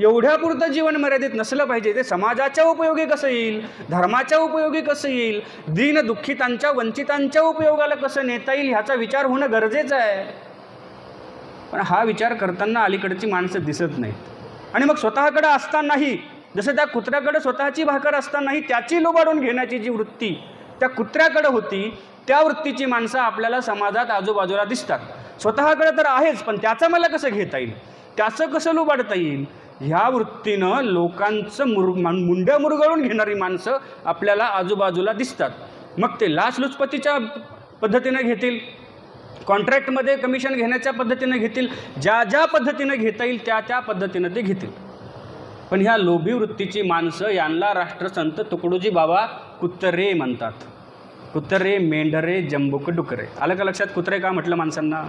एवढ्यापुरतं जीवन मर्यादित नसलं पाहिजे. ते समाजाच्या उपयोगी कसं येईल, धर्माच्या उपयोगी कसं येईल, दीन दुःखितांच्या वंचितांच्या उपयोगाला कसं नेता येईल ह्याचा विचार होणं गरजेचं आहे. पण हा विचार करताना अलीकडची माणसं दिसत नाहीत. आणि मग स्वतःकडे असतानाही, जसं त्या कुत्र्याकडे स्वतःची भाकर असतानाही त्याची लुबाडून घेण्याची जी वृत्ती त्या कुत्र्याकडे होती, त्या वृत्तीची माणसं आपल्याला समाजात आजूबाजूला दिसतात. स्वतःकडे तर आहेच, पण त्याचं मला कसं घेता येईल, त्याचं कसं लुबाडता येईल, ह्या वृत्तीनं लोकांचं मुंड्या मुरगळून घेणारी माणसं आपल्याला आजूबाजूला दिसतात. मग ते लाचलुचपतीच्या पद्धतीनं घेतील, कॉन्ट्रॅक्टमध्ये कमिशन घेण्याच्या पद्धतीनं घेतील, ज्या ज्या पद्धतीनं घेता येईल त्या त्या पद्धतीनं ते घेतील. पण ह्या लोभी वृत्तीची माणसं यांना राष्ट्रसंत तुकडोजी बाबा कुत्रे म्हणतात. कुत्रे, मेंढरे, जंबूक, डुकरे. आलं का लक्षात? कुत्रे का म्हटलं माणसांना?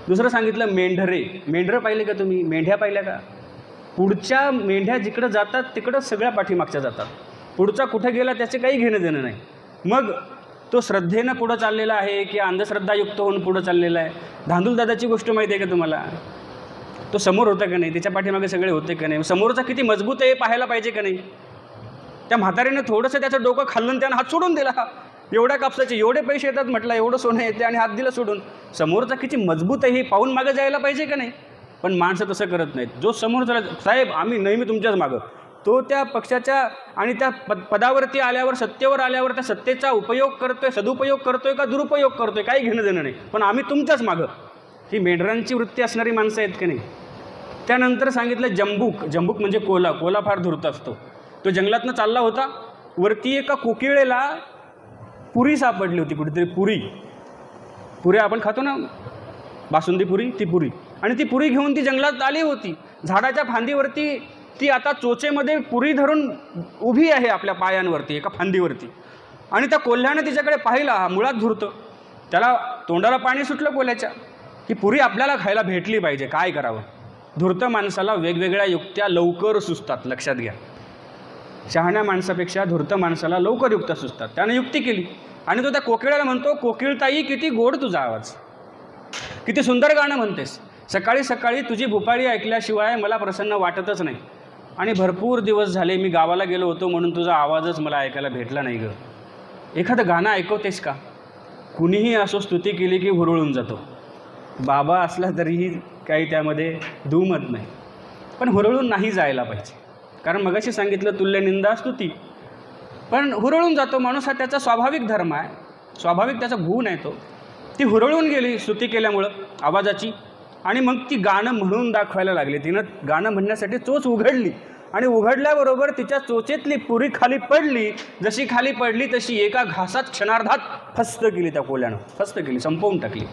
दुसरं सांगितलं मेंढरे. मेंढरं पाहिले का तुम्ही? मेंढ्या पाहिल्या का? पुढच्या मेंढ्या जिकडं जातात तिकडं सगळ्या पाठीमागच्या जातात. पुढचा कुठे गेला त्याचे काही घेणं देणं नाही. मग तो श्रद्धेनं पुढं चाललेला आहे की अंधश्रद्धायुक्त होऊन पुढं चाललेला आहे? धांदूलदादाची गोष्ट माहिती आहे का तुम्हाला? तो समोर होता का नाही, त्याच्या पाठीमागे सगळे होते का नाही, समोरचा किती मजबूत आहे पाहायला पाहिजे का नाही. त्या म्हातारीनं थोडंसं त्याचं डोकं खाल्लं, त्यानं हात सोडून दिला. एवढ्या कापसाचे एवढे पैसे येतात म्हटलं, एवढं सोनं येते आणि हात दिला सोडून. समोरचा किती मजबूत आहे हे पाहून मागं जायला पाहिजे का नाही. पण माणसं तसं करत नाहीत. जो समोर चला, साहेब आम्ही नेहमी तुमच्याच मागं, तो त्या पक्षाच्या आणि त्या पदावरती आल्यावर, सत्तेवर आल्यावर त्या सत्तेचा उपयोग करतोय, सदुपयोग करतोय का दुरुपयोग करतोय काही घेणं देणं नाही, पण आम्ही तुमच्याच मागं. ही मेंढरांची वृत्ती असणारी माणसं आहेत का नाही. त्यानंतर सांगितलं जंबूक. जंबूक म्हणजे कोला. कोला फार धूर्त असतो. तो जंगलातनं चालला होता, वरती एका कोकिळेला पुरी सापडली होती कुठेतरी. पुऱ्या आपण खातो ना, बासुंदी पुरी, ती पुरी. आणि ती पुरी घेऊन ती जंगलात आली होती. झाडाच्या फांदीवरती ती आता चोचेमध्ये पुरी धरून उभी आहे आपल्या पायांवरती, एका फांदीवरती. आणि त्या कोल्ह्यानं तिच्याकडे पाहिला. मुळात धूर्त, त्याला तोंडाला पाणी सुटलं कोल्ह्याच्या. ही पुरी आपल्याला खायला भेटली पाहिजे, काय करावं. धूर्त माणसाला वेगवेगळ्या युक्त्या लवकर सुचतात, लक्षात घ्या. शहाण्या माणसापेक्षा धूर्त माणसाला लवकर युक्त्या सुचतात. त्याने युक्ती केली आणि तो त्या कोकिळेला म्हणतो, कोकिळताई किती गोड तुझा आवाज, किती सुंदर गाणं म्हणतेस. सकाळी सकाळी तुझी भुपाळी ऐकल्याशिवाय मला प्रसन्न वाटतच नाही. आणि भरपूर दिवस झाले मी गावाला गेलो होतो म्हणून तुझा आवाजच मला ऐकायला भेटला नाही गं. एखादं गाणं ऐकवतेस का? कुणीही असो स्तुती केली की हुरळून जातो. बाबा असला तरीही काही त्यामध्ये दुमत नाही. पण हुरळून नाही जायला पाहिजे, कारण मगाशी सांगितलं तुल्य निंदा स्तुती. पण हुरळून जातो माणूस, हा त्याचा स्वाभाविक धर्म आहे, स्वाभाविक त्याचा गुण आहे तो. ती हुरळून गेली स्तुती केल्यामुळं आवाजाची. आणि मग ती गाणं म्हणून दाखवायला लागली. तिनं गाणं म्हणण्यासाठी चोच उघडली आणि उघडल्याबरोबर तिच्या चोचेतली पुरी खाली पडली. जशी खाली पडली तशी एका घासात क्षणार्धात फस्त केली त्या कोल्यानं, फस्त केली, संपवून टाकली.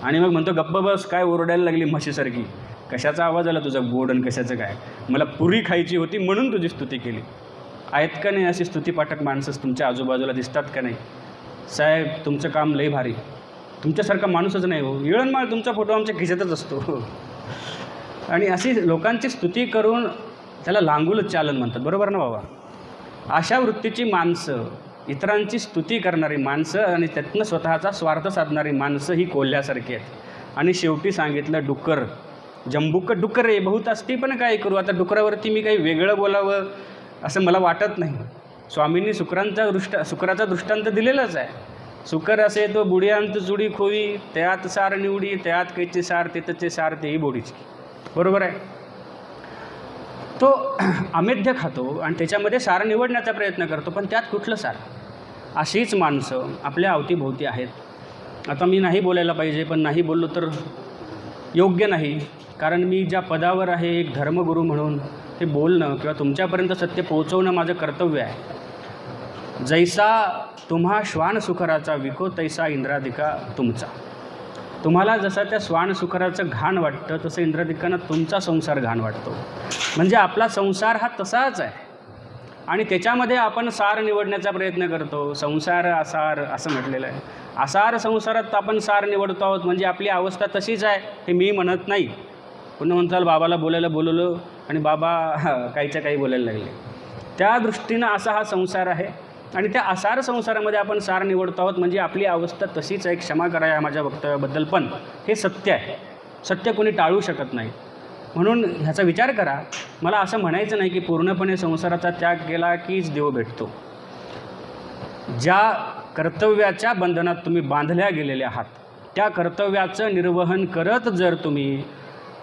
आणि मग म्हणतो गप्प बस, काय ओरडायला लागली म्हशीसारखी, कशाचा आवाज आला तुझा गोड आणि कशाचं काय, मला पुरी खायची होती म्हणून तुझी स्तुती केली. आहेत का नाही अशी स्तुतीपाठक माणसं तुमच्या आजूबाजूला दिसतात का नाही? साहेब तुमचं काम लई भारी, तुमच्यासारखा माणूसच नाही हो. येळणमाळ तुमचा फोटो आमच्या खिशातच असतो. आणि अशी लोकांची स्तुती करून त्याला लांगुलच चालन म्हणतात, बरोबर ना बाबा. अशा वृत्तीची माणसं, इतरांची स्तुती करणारी माणसं आणि त्यातनं स्वतःचा स्वार्थ साधणारी माणसं ही कोल्ह्यासारखी आहेत. आणि शेवटी सांगितलं डुकर. जंबूक डुकरे बहुत असती, पण काय करू आता, डुकरावरती मी काही वेगळं बोलावं असं मला वाटत नाही. स्वामींनी शुक्राचा दृष्टांत दिलेलाच आहे. सुकर असे तो बुडियांत जुडी खोवी, त्यात सार निवडी, त्यात कैचे सार तेतचे सार तेही बोडीची. बरोबर आहे. तो अमेध्य खातो आणि त्याच्यामध्ये सार निवडण्याचा प्रयत्न करतो, पण त्यात कुठलं सार. अशीच माणसं आपल्या अवतीभोवती आहेत. आता मी नाही बोलायला पाहिजे, पण नाही बोललो तर योग्य नाही. कारण मी ज्या पदावर आहे एक धर्मगुरू म्हणून ते बोलणं किंवा तुमच्यापर्यंत सत्य पोहोचवणं माझं कर्तव्य आहे. जैसा तुम्हा श्वान सुखराचा विको तैसा इंद्रादिका तुमचा. तुम्हाला जसं त्या श्वान सुखराचं घाण वाटतं तसं इंद्रादिकांना तुमचा संसार घाण वाटतो. म्हणजे आपला संसार हा तसाच आहे आणि त्याच्यामध्ये आपण सार निवडण्याचा प्रयत्न करतो. संसार आसार असं म्हटलेलं आहे. आसार संसारात आपण सार निवडतो आहोत म्हणजे आपली अवस्था तशीच आहे हे मी म्हणत नाही. पुन्हा म्हणताल बाबाला बोलवलं आणि बाबा काहीच्या काही बोलायला लागले. त्या दृष्टीनं असा हा संसार आहे आणि त्या आसार संसारामध्ये आपण सार निवडतो आहोत म्हणजे आपली अवस्था तशीच आहे. क्षमा करा या माझ्या वक्तव्याबद्दल, पण हे सत्य आहे. सत्य कोणी टाळू शकत नाही. म्हणून ह्याचा विचार करा. मला असं म्हणायचं नाही की पूर्णपणे संसाराचा त्याग केला कीच देव भेटतो. ज्या कर्तव्याच्या बंधनात तुम्ही बांधल्या गेलेले आहात त्या कर्तव्याचं निर्वहन करत जर तुम्ही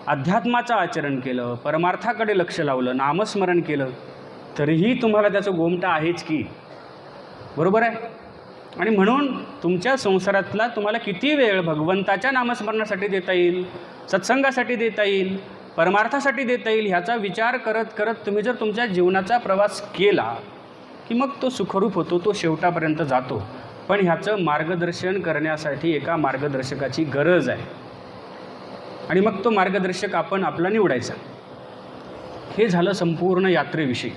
अध्यात्माचं आचरण केलं, परमार्थाकडे लक्ष लावलं, नामस्मरण केलं तरीही तुम्हाला त्याचं गोमटा आहेच की. बरोबर आहे. आणि म्हणून तुमच्या संसारातला तुम्हाला किती वेळ भगवंताच्या नामस्मरणासाठी देता येईल, सत्संगासाठी देता येईल, परमार्थासाठी देता येईल ह्याचा विचार करत करत तुम्ही जर तुमच्या जीवनाचा प्रवास केला की मग तो सुखरूप होतो, तो शेवटापर्यंत जातो. पण ह्याचं मार्गदर्शन करण्यासाठी एका मार्गदर्शकाची गरज आहे आणि मग तो मार्गदर्शक आपण आपला निवडायचा. हे झालं संपूर्ण यात्रेविषयी.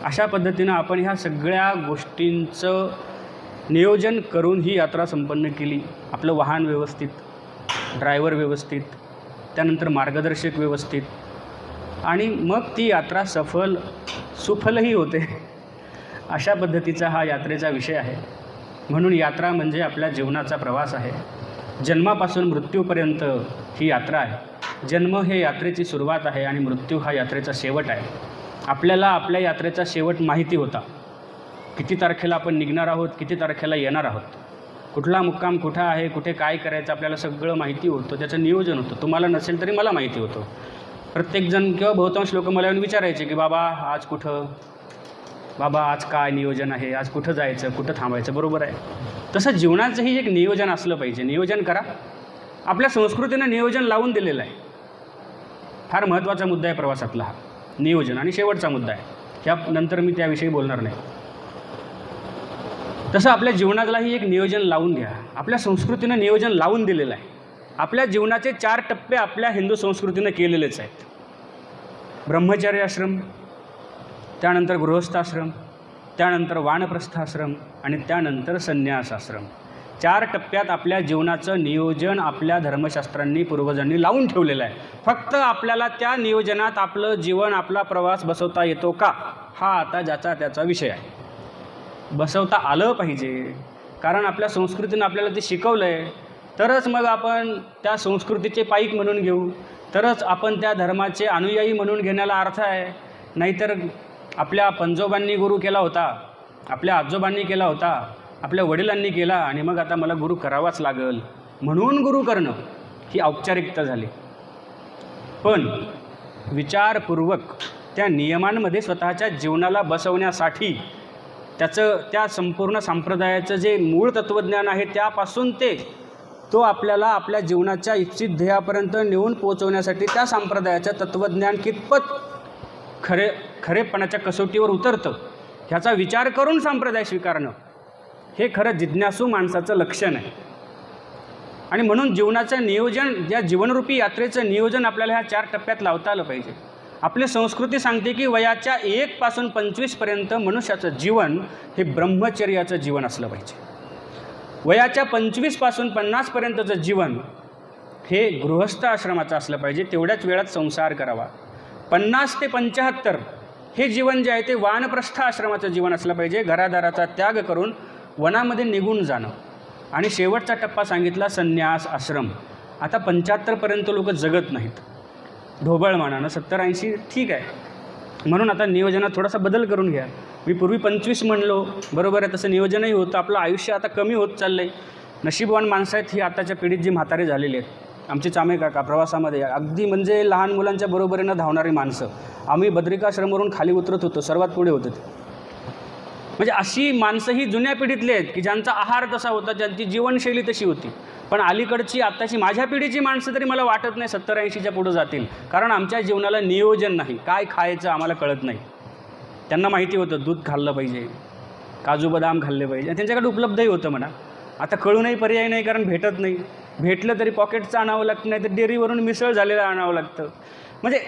अशा पद्धतीनं आपण ह्या सगळ्या गोष्टींचं नियोजन करून ही यात्रा संपन्न केली. आपलं वाहन व्यवस्थित, ड्रायव्हर व्यवस्थित, त्यानंतर मार्गदर्शक व्यवस्थित आणि मग ती यात्रा सुफलही होते. अशा पद्धतीचा हा यात्रेचा विषय आहे. म्हणून यात्रा म्हणजे आपल्या जीवनाचा प्रवास आहे. जन्मापासून मृत्यूपर्यंत ही यात्रा आहे. जन्म हे यात्रेची सुरुवात आहे आणि मृत्यू हा यात्रेचा शेवट आहे. आपल्याला आपल्या यात्रेचा शेवट माहिती होता. किती तारखेला आपण निघणार आहोत, किती तारखेला येणार आहोत, कुठला मुक्काम कुठं आहे, कुठे काय करायचं आपल्याला सगळं माहिती होतं. त्याचं नियोजन होतं. तुम्हाला नसेल तरी मला माहिती होतं. प्रत्येकजण किंवा बहुतांश लोक मला येऊन विचारायचे की बाबा आज कुठं, बाबा आज काय नियोजन आहे, आज कुठं जायचं, कुठं थांबायचं. बरोबर आहे. तसं जीवनाचंही एक नियोजन असलं पाहिजे. नियोजन करा. आपल्या संस्कृतीनं नियोजन लावून दिलेलं आहे. फार महत्त्वाचा मुद्दा आहे प्रवासातला हा नियोजन. आणि शेवटचा मुद्दा आहे, ह्यानंतर मी त्याविषयी बोलणार नाही. तसं आपल्या जीवनालाही एक नियोजन लावून घ्या. आपल्या संस्कृतीनं नियोजन लावून दिलेलं आहे. आपल्या जीवनाचे 4 टप्पे आपल्या हिंदू संस्कृतीनं केलेलेच आहेत. ब्रह्मचर्य आश्रम, त्यानंतर गृहस्थाश्रम, त्यानंतर वानप्रस्थाश्रम आणि त्यानंतर संन्यास आश्रम. 4 टप्प्यात आपल्या जीवनाचं नियोजन आपल्या धर्मशास्त्रांनी पूर्वजांनी लावून ठेवलेलं आहे. फक्त आपल्याला त्या नियोजनात आपलं जीवन, आपला प्रवास बसवता येतो का, हा आता ज्याचा त्याचा विषय आहे. बसवता आलं पाहिजे, कारण आपल्या संस्कृतीनं आपल्याला ते शिकवलं आहे. तरच मग आपण त्या संस्कृतीचे पाईक म्हणून घेऊ, तरच आपण त्या धर्माचे अनुयायी म्हणून घेण्याला अर्थ आहे. नाहीतर आपल्या पंजोबांनी गुरु केला होता, आपल्या आजोबांनी केला होता, आपल्या वडिलांनी केला आणि मग आता मला गुरु करावाच लागल म्हणून गुरु करणं ही औपचारिकता झाली. पण विचारपूर्वक त्या नियमांमध्ये स्वतःच्या जीवनाला बसवण्यासाठी त्या संपूर्ण संप्रदायाचं जे मूळ तत्त्वज्ञान आहे त्यापासून तो आपल्याला आपल्या जीवनाच्या इच्छित ध्येयापर्यंत नेऊन पोहोचवण्यासाठी त्या संप्रदायाचं तत्त्वज्ञान कितपत खरेपणाच्या कसोटीवर उतरतं ह्याचा विचार करून संप्रदाय स्वीकारणं हे खरं जिज्ञासू माणसाचं लक्षण आहे. आणि म्हणून जीवनाचं नियोजन, या जीवनरूपी यात्रेचं नियोजन आपल्याला ह्या 4 टप्प्यात लावता आलं पाहिजे. आपली संस्कृती सांगते की वयाच्या 1 पासून 25 पर्यंत मनुष्याचं जीवन हे ब्रह्मचर्याचं जीवन असलं पाहिजे. वयाच्या 25 पासून 50 पर्यंतचं जीवन हे गृहस्थ आश्रमाचं असलं पाहिजे. तेवढ्याच वेळात संसार करावा. 50 ते 75 हे जीवन जे आहे ते वानप्रस्थ आश्रमाचं जीवन असलं पाहिजे. घरादाराचा त्याग करून वनामध्ये निघून जाणं. आणि शेवटचा टप्पा सांगितला संन्यास आश्रम. आता 75पर्यंत लोक जगत नाहीत ढोबळमानानं. 70-80 ठीक आहे. म्हणून आता नियोजनात थोडासा बदल करून घ्या. मी पूर्वी 25 म्हणलो, बरोबर आहे, तसं नियोजनही होतं. आपलं आयुष्य आता कमी होत चाललं आहे. नशीबवान माणसं आहेत ही आताच्या पिढीत जी म्हातारे झालेली आहेत. आमचे चामे काका प्रवासामध्ये अगदी म्हणजे लहान मुलांच्या बरोबरीनं धावणारी माणसं. आम्ही बद्रिकाश्रमवरून खाली उतरत होतो, सर्वात पुढे होतं ते. म्हणजे अशी माणसं ही जुन्या पिढीतली आहेत की ज्यांचा आहार तसा होता, ज्यांची जीवनशैली तशी होती. पण अलीकडची आत्ताची माझ्या पिढीची माणसं तरी मला वाटत नाही 70-80च्या पुढं जातील, कारण आमच्या जीवनाला नियोजन नाही. काय खायचं आम्हाला कळत नाही. त्यांना माहिती होतं दूध खाल्लं पाहिजे, काजू बदाम खाल्ले पाहिजे, त्यांच्याकडे उपलब्धही होतं म्हणा. आता कळूनही पर्याय नाही, कारण भेटत नाही. भेटलं तरी पॉकेटचं आणावं लागतं, नाही तर डेअरीवरून मिसळ झालेलं आणावं लागतं. म्हणजे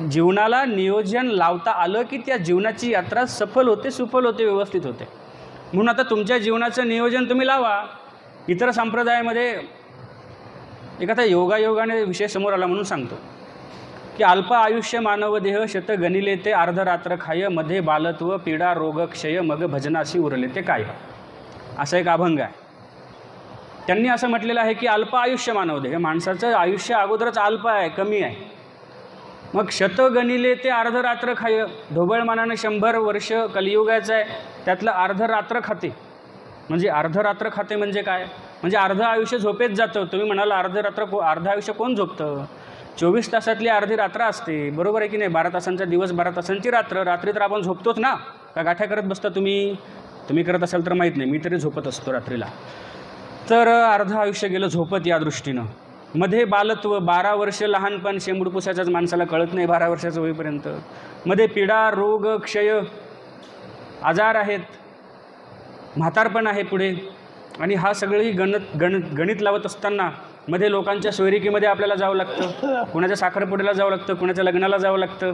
जीवनाला नियोजन लावता आलं की त्या जीवनाची यात्रा सफल होते, सुफल होते, व्यवस्थित होते. म्हणून आता तुमच्या जीवनाचं नियोजन तुम्ही लावा. इतर संप्रदायामध्ये एखादा योगायोगाने विषय समोर आला म्हणून सांगतो की अल्प आयुष्य मानव देह शत गणिले ते अर्धरात्र खाय मध्ये बालत्व पीडा रोग क्षय मग भजनाशी उरले ते काय, असा एक अभंग आहे. त्यांनी असं म्हटलेलं आहे की अल्प आयुष्य मानव देह, माणसाचं आयुष्य अगोदरच अल्प आहे, कमी आहे. मग शत गणिले ते अर्धरात्र खाय, ढोबळमानाने 100 वर्ष कलियुगाचं आहे, त्यातलं अर्धरात्र खाते. म्हणजे अर्धरात्र खाते म्हणजे काय, म्हणजे अर्ध आयुष्य झोपेत जातं. तुम्ही म्हणाला अर्ध आयुष्य कोण झोपतं? 24 तासातली अर्धी रात्र असते, बरोबर आहे की नाही? 12 तासांचा दिवस, 12 तासांची रात्र. रात्री तर आपण झोपतोच ना, का गाठ्या करत बसता तुम्ही करत असाल तर माहीत नाही, मी तरी झोपत असतो रात्रीला. तर अर्ध आयुष्य गेलं झोपत या दृष्टीनं. मध्ये बालत्व 12 वर्ष लहानपण, शेंबूडपुसाच्याच माणसाला कळत नाही 12 वर्षाचं होईपर्यंत. मध्ये पीडा रोग क्षय, आजार आहेत, म्हातारपण आहे पुढे. आणि हा सगळी गणित लावत असताना मध्ये लोकांच्या सोयरिकीमध्ये आपल्याला जावं लागतं, कुणाच्या साखरपुड्याला जावं लागतं, कुणाच्या लग्नाला जावं लागतं,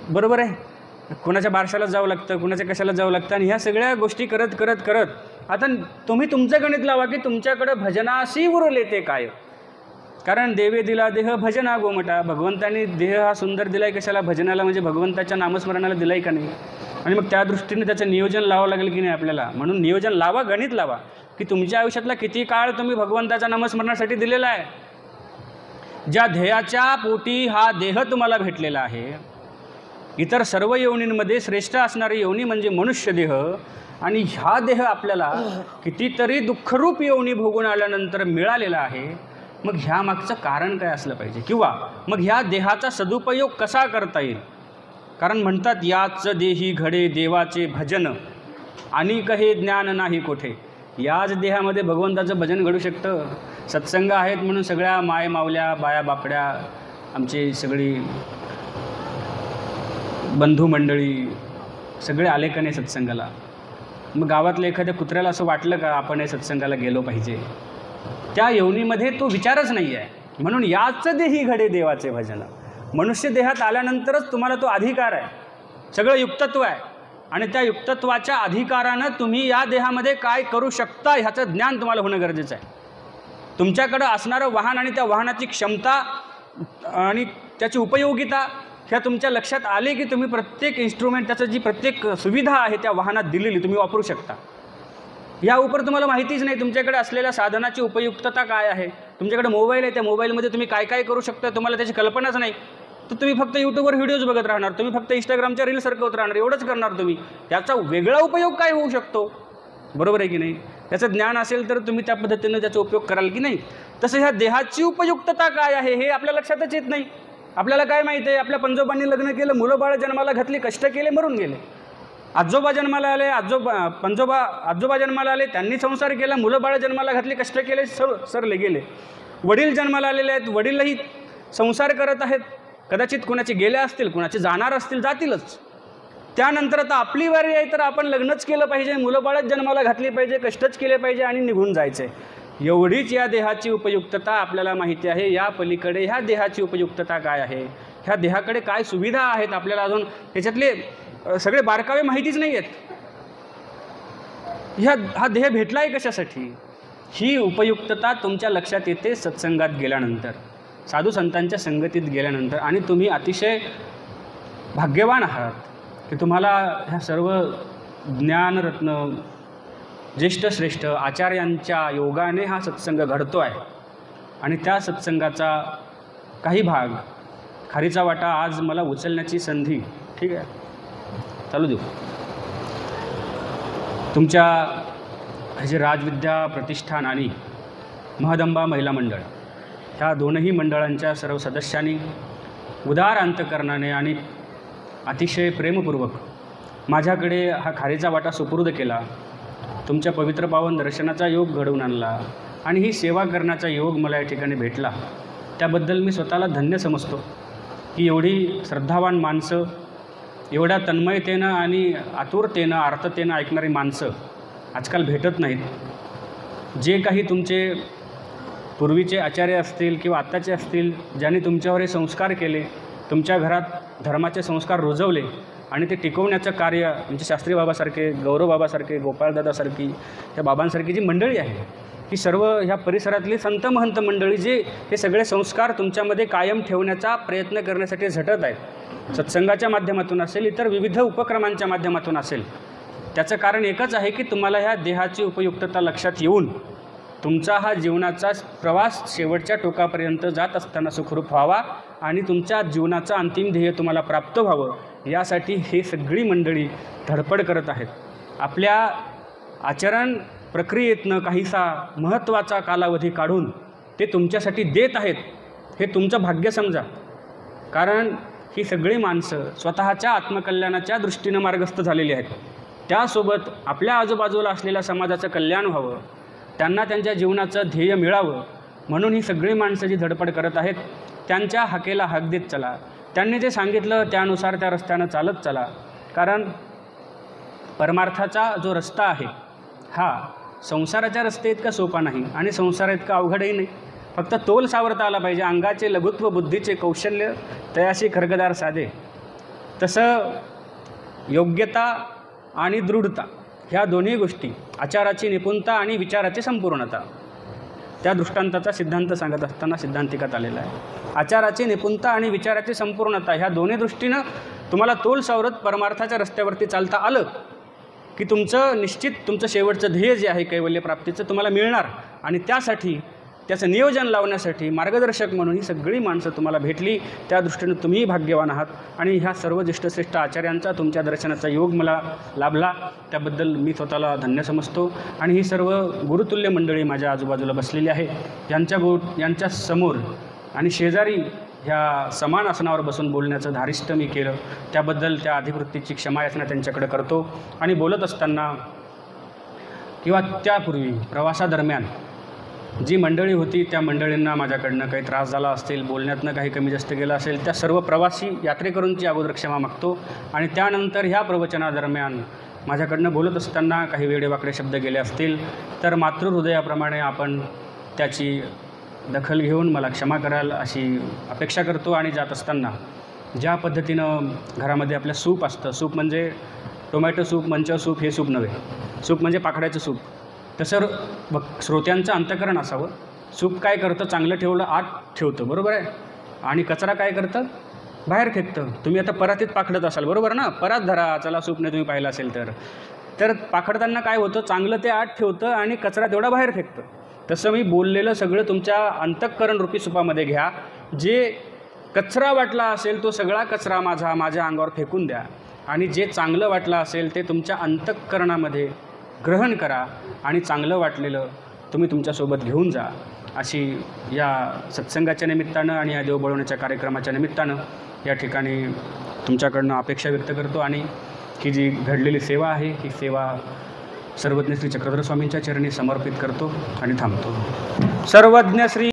बरोबर आहे, कुणाच्या बारशाला जावं लागतं, कुणाच्या कशाला जावं लागतं. आणि ह्या सगळ्या गोष्टी करत करत करत आता तुम्ही तुमचं गणित लावा की तुमच्याकडं भजनाशी उरले ते काय. कारण देवे दिला देह भजना गोमटा, भगवंतांनी देह हा सुंदर दिलाय कशाला? भजनाला, म्हणजे भगवंताच्या नामस्मरणाला दिलाय का नाही? आणि मग त्या दृष्टीने त्याचं नियोजन लावावं लागेल की नाही आपल्याला. म्हणून नियोजन लावा, गणित लावा की तुमच्या आयुष्यातला किती काळ तुम्ही भगवंताच्या नामस्मरणासाठी दिलेला आहे. ज्या ध्येयाच्या पोटी हा देह तुम्हाला भेटलेला आहे, इतर सर्व योनींमध्ये श्रेष्ठ असणारी योनी म्हणजे मनुष्य देह, आणि हा देह आपल्याला कितीतरी दुःखरूप योनी भोगून आल्यानंतर मिळालेला आहे. मग ह्या मागचं कारण काय असलं पाहिजे, किंवा मग ह्या देहाचा सदुपयोग कसा करता येईल? कारण म्हणतात याच देही घडे देवाचे भजन आणि कहे ज्ञान नाही कोठे. याच देहामध्ये भगवंताचं भजन घडू शकतं. सत्संग आहेत म्हणून सगळ्या माय मावल्या बाया बापड्या, आमची सगळी बंधू मंडळी सगळे आले का नाही सत्संगाला? मग गावातल्या एखाद्या कुत्र्याला असं वाटलं का आपण हे सत्संगाला गेलो पाहिजे? त्या योनीमध्ये तो विचारच नाही आहे. म्हणून याच देही घडे देवाचे भजन. मनुष्य देहात आल्यानंतरच तुम्हाला तो अधिकार आहे, सगळं युक्तत्व आहे. आणि त्या युक्तत्वाच्या अधिकारानं तुम्ही या देहामध्ये काय करू शकता ह्याचं ज्ञान तुम्हाला होणं गरजेचं आहे. तुमच्याकडं असणारं वाहन आणि त्या वाहनाची क्षमता आणि त्याची उपयोगिता ह्या तुमच्या लक्षात आले की तुम्ही प्रत्येक इन्स्ट्रुमेंट, त्याचं जी प्रत्येक सुविधा आहे त्या वाहनात दिलेली तुम्ही वापरू शकता. या उपर तुम्हाला माहितीच नाही तुमच्याकडे असलेल्या साधनाची उपयुक्तता काय आहे. तुमच्याकडे मोबाईल आहे, त्या मोबाईलमध्ये तुम्ही काय काय करू शकता तुम्हाला त्याची कल्पनाच नाही. तर तुम्ही फक्त यूट्यूबवर व्हिडिओज बघत राहणार, तुम्ही फक्त इंस्टाग्रामच्या रील सरकवत राहणार, एवढंच करणार तुम्ही. त्याचा वेगळा उपयोग काय होऊ शकतो, बरोबर आहे की नाही? त्याचं ज्ञान असेल तर तुम्ही त्या पद्धतीनं त्याचा उपयोग कराल की नाही. तसं ह्या देहाची उपयुक्तता काय आहे हे आपल्या लक्षातच येत नाही. आपल्याला काय माहिती आहे? आपल्या पंजोबांनी लग्न केलं, मुलं बाळ जन्माला घातली, कष्ट केले, मरून गेले. आजोबा जन्माला आले, आजोबा जन्माला आले, त्यांनी संसार केला, मुलं बाळ जन्माला घातली, कष्ट केले, सरले गेले. वडील जन्माला आलेले आहेत, वडीलही संसार करत आहेत. कदाचित कुणाचे गेले असतील, कुणाचे जाणार असतील, जातीलच. त्यानंतर आता आपली वारी आहे तर आपण लग्नच केलं पाहिजे, मुलं बाळच जन्माला घातली पाहिजे, कष्टच केले पाहिजे आणि निघून जायचं आहे. एवढीच या देहाची उपयुक्तता आपल्याला माहिती आहे. या पलीकडे ह्या देहाची उपयुक्तता काय आहे, ह्या देहाकडे काय सुविधा आहेत आपल्याला अजून ह्याच्यातले सगळे बारकावे माहितीच नाही आहेत. हा देह भेटला आहे कशासाठी, ही उपयुक्तता तुमच्या लक्षात येते सत्संगात गेल्यानंतर, साधू संतांच्या संगतीत गेल्यानंतर. आणि तुम्ही अतिशय भाग्यवान आहात की तुम्हाला ह्या सर्व ज्ञानरत्न ज्येष्ठ श्रेष्ठ आचार्यांच्या योगाने हा सत्संग घडतो आहे. आणि त्या सत्संगाचा काही भाग, खारीचा वाटा आज मला उचलण्याची संधी, ठीक आहे, चालू देऊ. तुमच्या हे राजविद्या प्रतिष्ठान आणि महदंबा महिला मंडळ ह्या दोनही मंडळांच्या सर्व सदस्यांनी उदार अंतकरणाने आणि अतिशय प्रेमपूर्वक माझ्याकडे हा खारीचा वाटा सुपूर्द केला. तुमच्या पवित्र पावन दर्शनाचा योग घडवून आणला. आणि ही सेवा करण्याचा योग मला या ठिकाणी भेटला, त्याबद्दल मी स्वतःला धन्य समजतो की एवढी श्रद्धावान माणसं, एवढ्या तन्मयतेनं आणि आतुरतेनं आर्ततेनं ऐकणारी माणसं आजकाल भेटत नाहीत। जे काही तुमचे पूर्वीचे आचार्य असतील किंवा आत्ताचे असतील, ज्यांनी तुमच्यावर हे संस्कार केले, तुमच्या घरात धर्माचे संस्कार रुजवले आणि ते टिकवण्याचं कार्य म्हणजे शास्त्री बाबासारखे, गौरव बाबासारखे, गोपाळदादासारखी, त्या बाबांसारखी जी मंडळी आहे, ही सर्व ह्या परिसरातली संत महंत मंडळी जे हे सगळे संस्कार तुमच्यामध्ये कायम ठेवण्याचा प्रयत्न करण्यासाठी झटत आहेत, सत्संगाच्या माध्यमातून असेल, इतर विविध उपक्रमांच्या माध्यमातून असेल, त्याचं कारण एकच आहे की तुम्हाला ह्या देहाची उपयुक्तता लक्षात येऊन तुमचा हा जीवनाचा प्रवास शेवटच्या टोकापर्यंत जात असताना सुखरूप व्हावा आणि तुमच्या जीवनाचं अंतिम ध्येय तुम्हाला प्राप्त व्हावं, यासाठी ही सगळी मंडळी धडपड करत आहेत। आपल्या आचरण प्रक्रियेतनं काहीसा महत्त्वाचा कालावधी काढून ते तुमच्यासाठी देत आहेत, हे तुमचं भाग्य समजा। कारण ही सगळी माणसं स्वतःच्या आत्मकल्याणाच्या दृष्टीनं मार्गस्थ झालेली आहेत, त्यासोबत आपल्या आजूबाजूला असलेल्या समाजाचं कल्याण व्हावं, त्यांना त्यांच्या जीवनाचं ध्येय मिळावं, म्हणून ही सगळी माणसं जी धडपड करत आहेत त्यांच्या हाकेला हाक देत चला। त्यांनी जे सांगितलं त्यानुसार त्या रस्त्यानं चालत चला, कारण परमार्थाचा जो रस्ता आहे हा संसाराच्या रस्ते इतका सोपा नाही आणि संसार इतका अवघडही नाही। फक्त तोल सावरता आला पाहिजे, अंगाचे लघुत्व बुद्धीचे कौशल्य तयाशी खरगदार साधे। तसं योग्यता आणि दृढता ह्या दोन्ही गोष्टी, आचाराची निपुणता आणि विचाराची संपूर्णता, त्या दृष्टांताचा सिद्धांत सांगत असताना सिद्धांतिकात आलेला आहे। आचाराची निपुणता आणि विचाराची संपूर्णता ह्या दोन्ही दृष्टीनं तुम्हाला तोल सावरत परमार्थाच्या रस्त्यावरती चालता आलं की तुमचं निश्चित तुमचं शेवटचं ध्येय जे आहे कैवल्य प्राप्तीचं तुम्हाला मिळणार, आणि त्यासाठी त्याचं नियोजन लावण्यासाठी मार्गदर्शक म्हणून ही सगळी माणसं तुम्हाला भेटली, त्या दृष्टीनं तुम्हीही भाग्यवान आहात। आणि ह्या सर्व ज्येष्ठश्रेष्ठ आचार्यांचा तुमच्या दर्शनाचा योग मला लाभला, त्याबद्दल मी स्वतःला धन्य समजतो। आणि ही सर्व गुरुतुल्य मंडळी माझ्या आजूबाजूला बसलेली आहे, यांच्या समोर आणि शेजारी ह्या समान आसनावर बसून बोलण्याचं धारिष्ट मी केलं, त्याबद्दल त्या अधिकृतीची क्षमायाचना त्यांच्याकडे करतो। आणि बोलत असताना किंवा त्यापूर्वी प्रवासादरम्यान जी मंडळी होती त्या मंडळींना माझ्याकडनं काही त्रास झाला असतील, बोलण्यातनं काही कमी जास्त गेलं असेल, त्या सर्व प्रवासी यात्रेकरूंची अगोदर क्षमा मागतो। आणि त्यानंतर ह्या प्रवचनादरम्यान माझ्याकडनं बोलत असताना काही वेडेवाकडे शब्द गेले असतील तर मातृहृदयाप्रमाणे आपण त्याची दखल घेऊन मला क्षमा कराल अशी अपेक्षा करतो। आणि जात असताना ज्या पद्धतीनं घरामध्ये आपल्या सूप असतं, सूप म्हणजे टोमॅटो सूप, मंचाव सूप हे सूप नव्हे, सूप म्हणजे पाकड्याचं सूप, तसं श्रोत्यांचं अंतःकरण असावं। सूप काय करतं, चांगलं ठेवलं आत ठेवतं, बरोबर आहे, आणि कचरा काय करतं, बाहेर फेकतं। तुम्ही आता परातीत पाखडत असाल, बरोबर ना, परात धरा, चला सूपने तुम्ही पाहिलं असेल तर पाखडताना काय होतं, चांगलं ते आत ठेवतं आणि कचरा तेवढा बाहेर फेकतं। तसं मी बोललेलं सगळं तुमच्या अंतःकरण रूपी सुपामध्ये घ्या, जे कचरा वाटला असेल तो सगळा कचरा माझ्या अंगावर फेकून द्या, आणि जे चांगलं वाटलं असेल ते तुमच्या अंतःकरणामध्ये ग्रहण करा, आणि चांगलं वाटलेलं तुम्ही तुमच्यासोबत घेऊन जा, अशी या सत्संगाच्या निमित्तानं आणि या देव बळवण्याच्या कार्यक्रमाच्या निमित्तानं या ठिकाणी तुमच्याकडनं अपेक्षा व्यक्त करतो। आणि ही जी घडलेली सेवा आहे ही सेवा सर्वज्ञ श्री चक्रधर स्वामींच्या चरणी समर्पित करतो आणि थांबतो। सर्वज्ञ श्री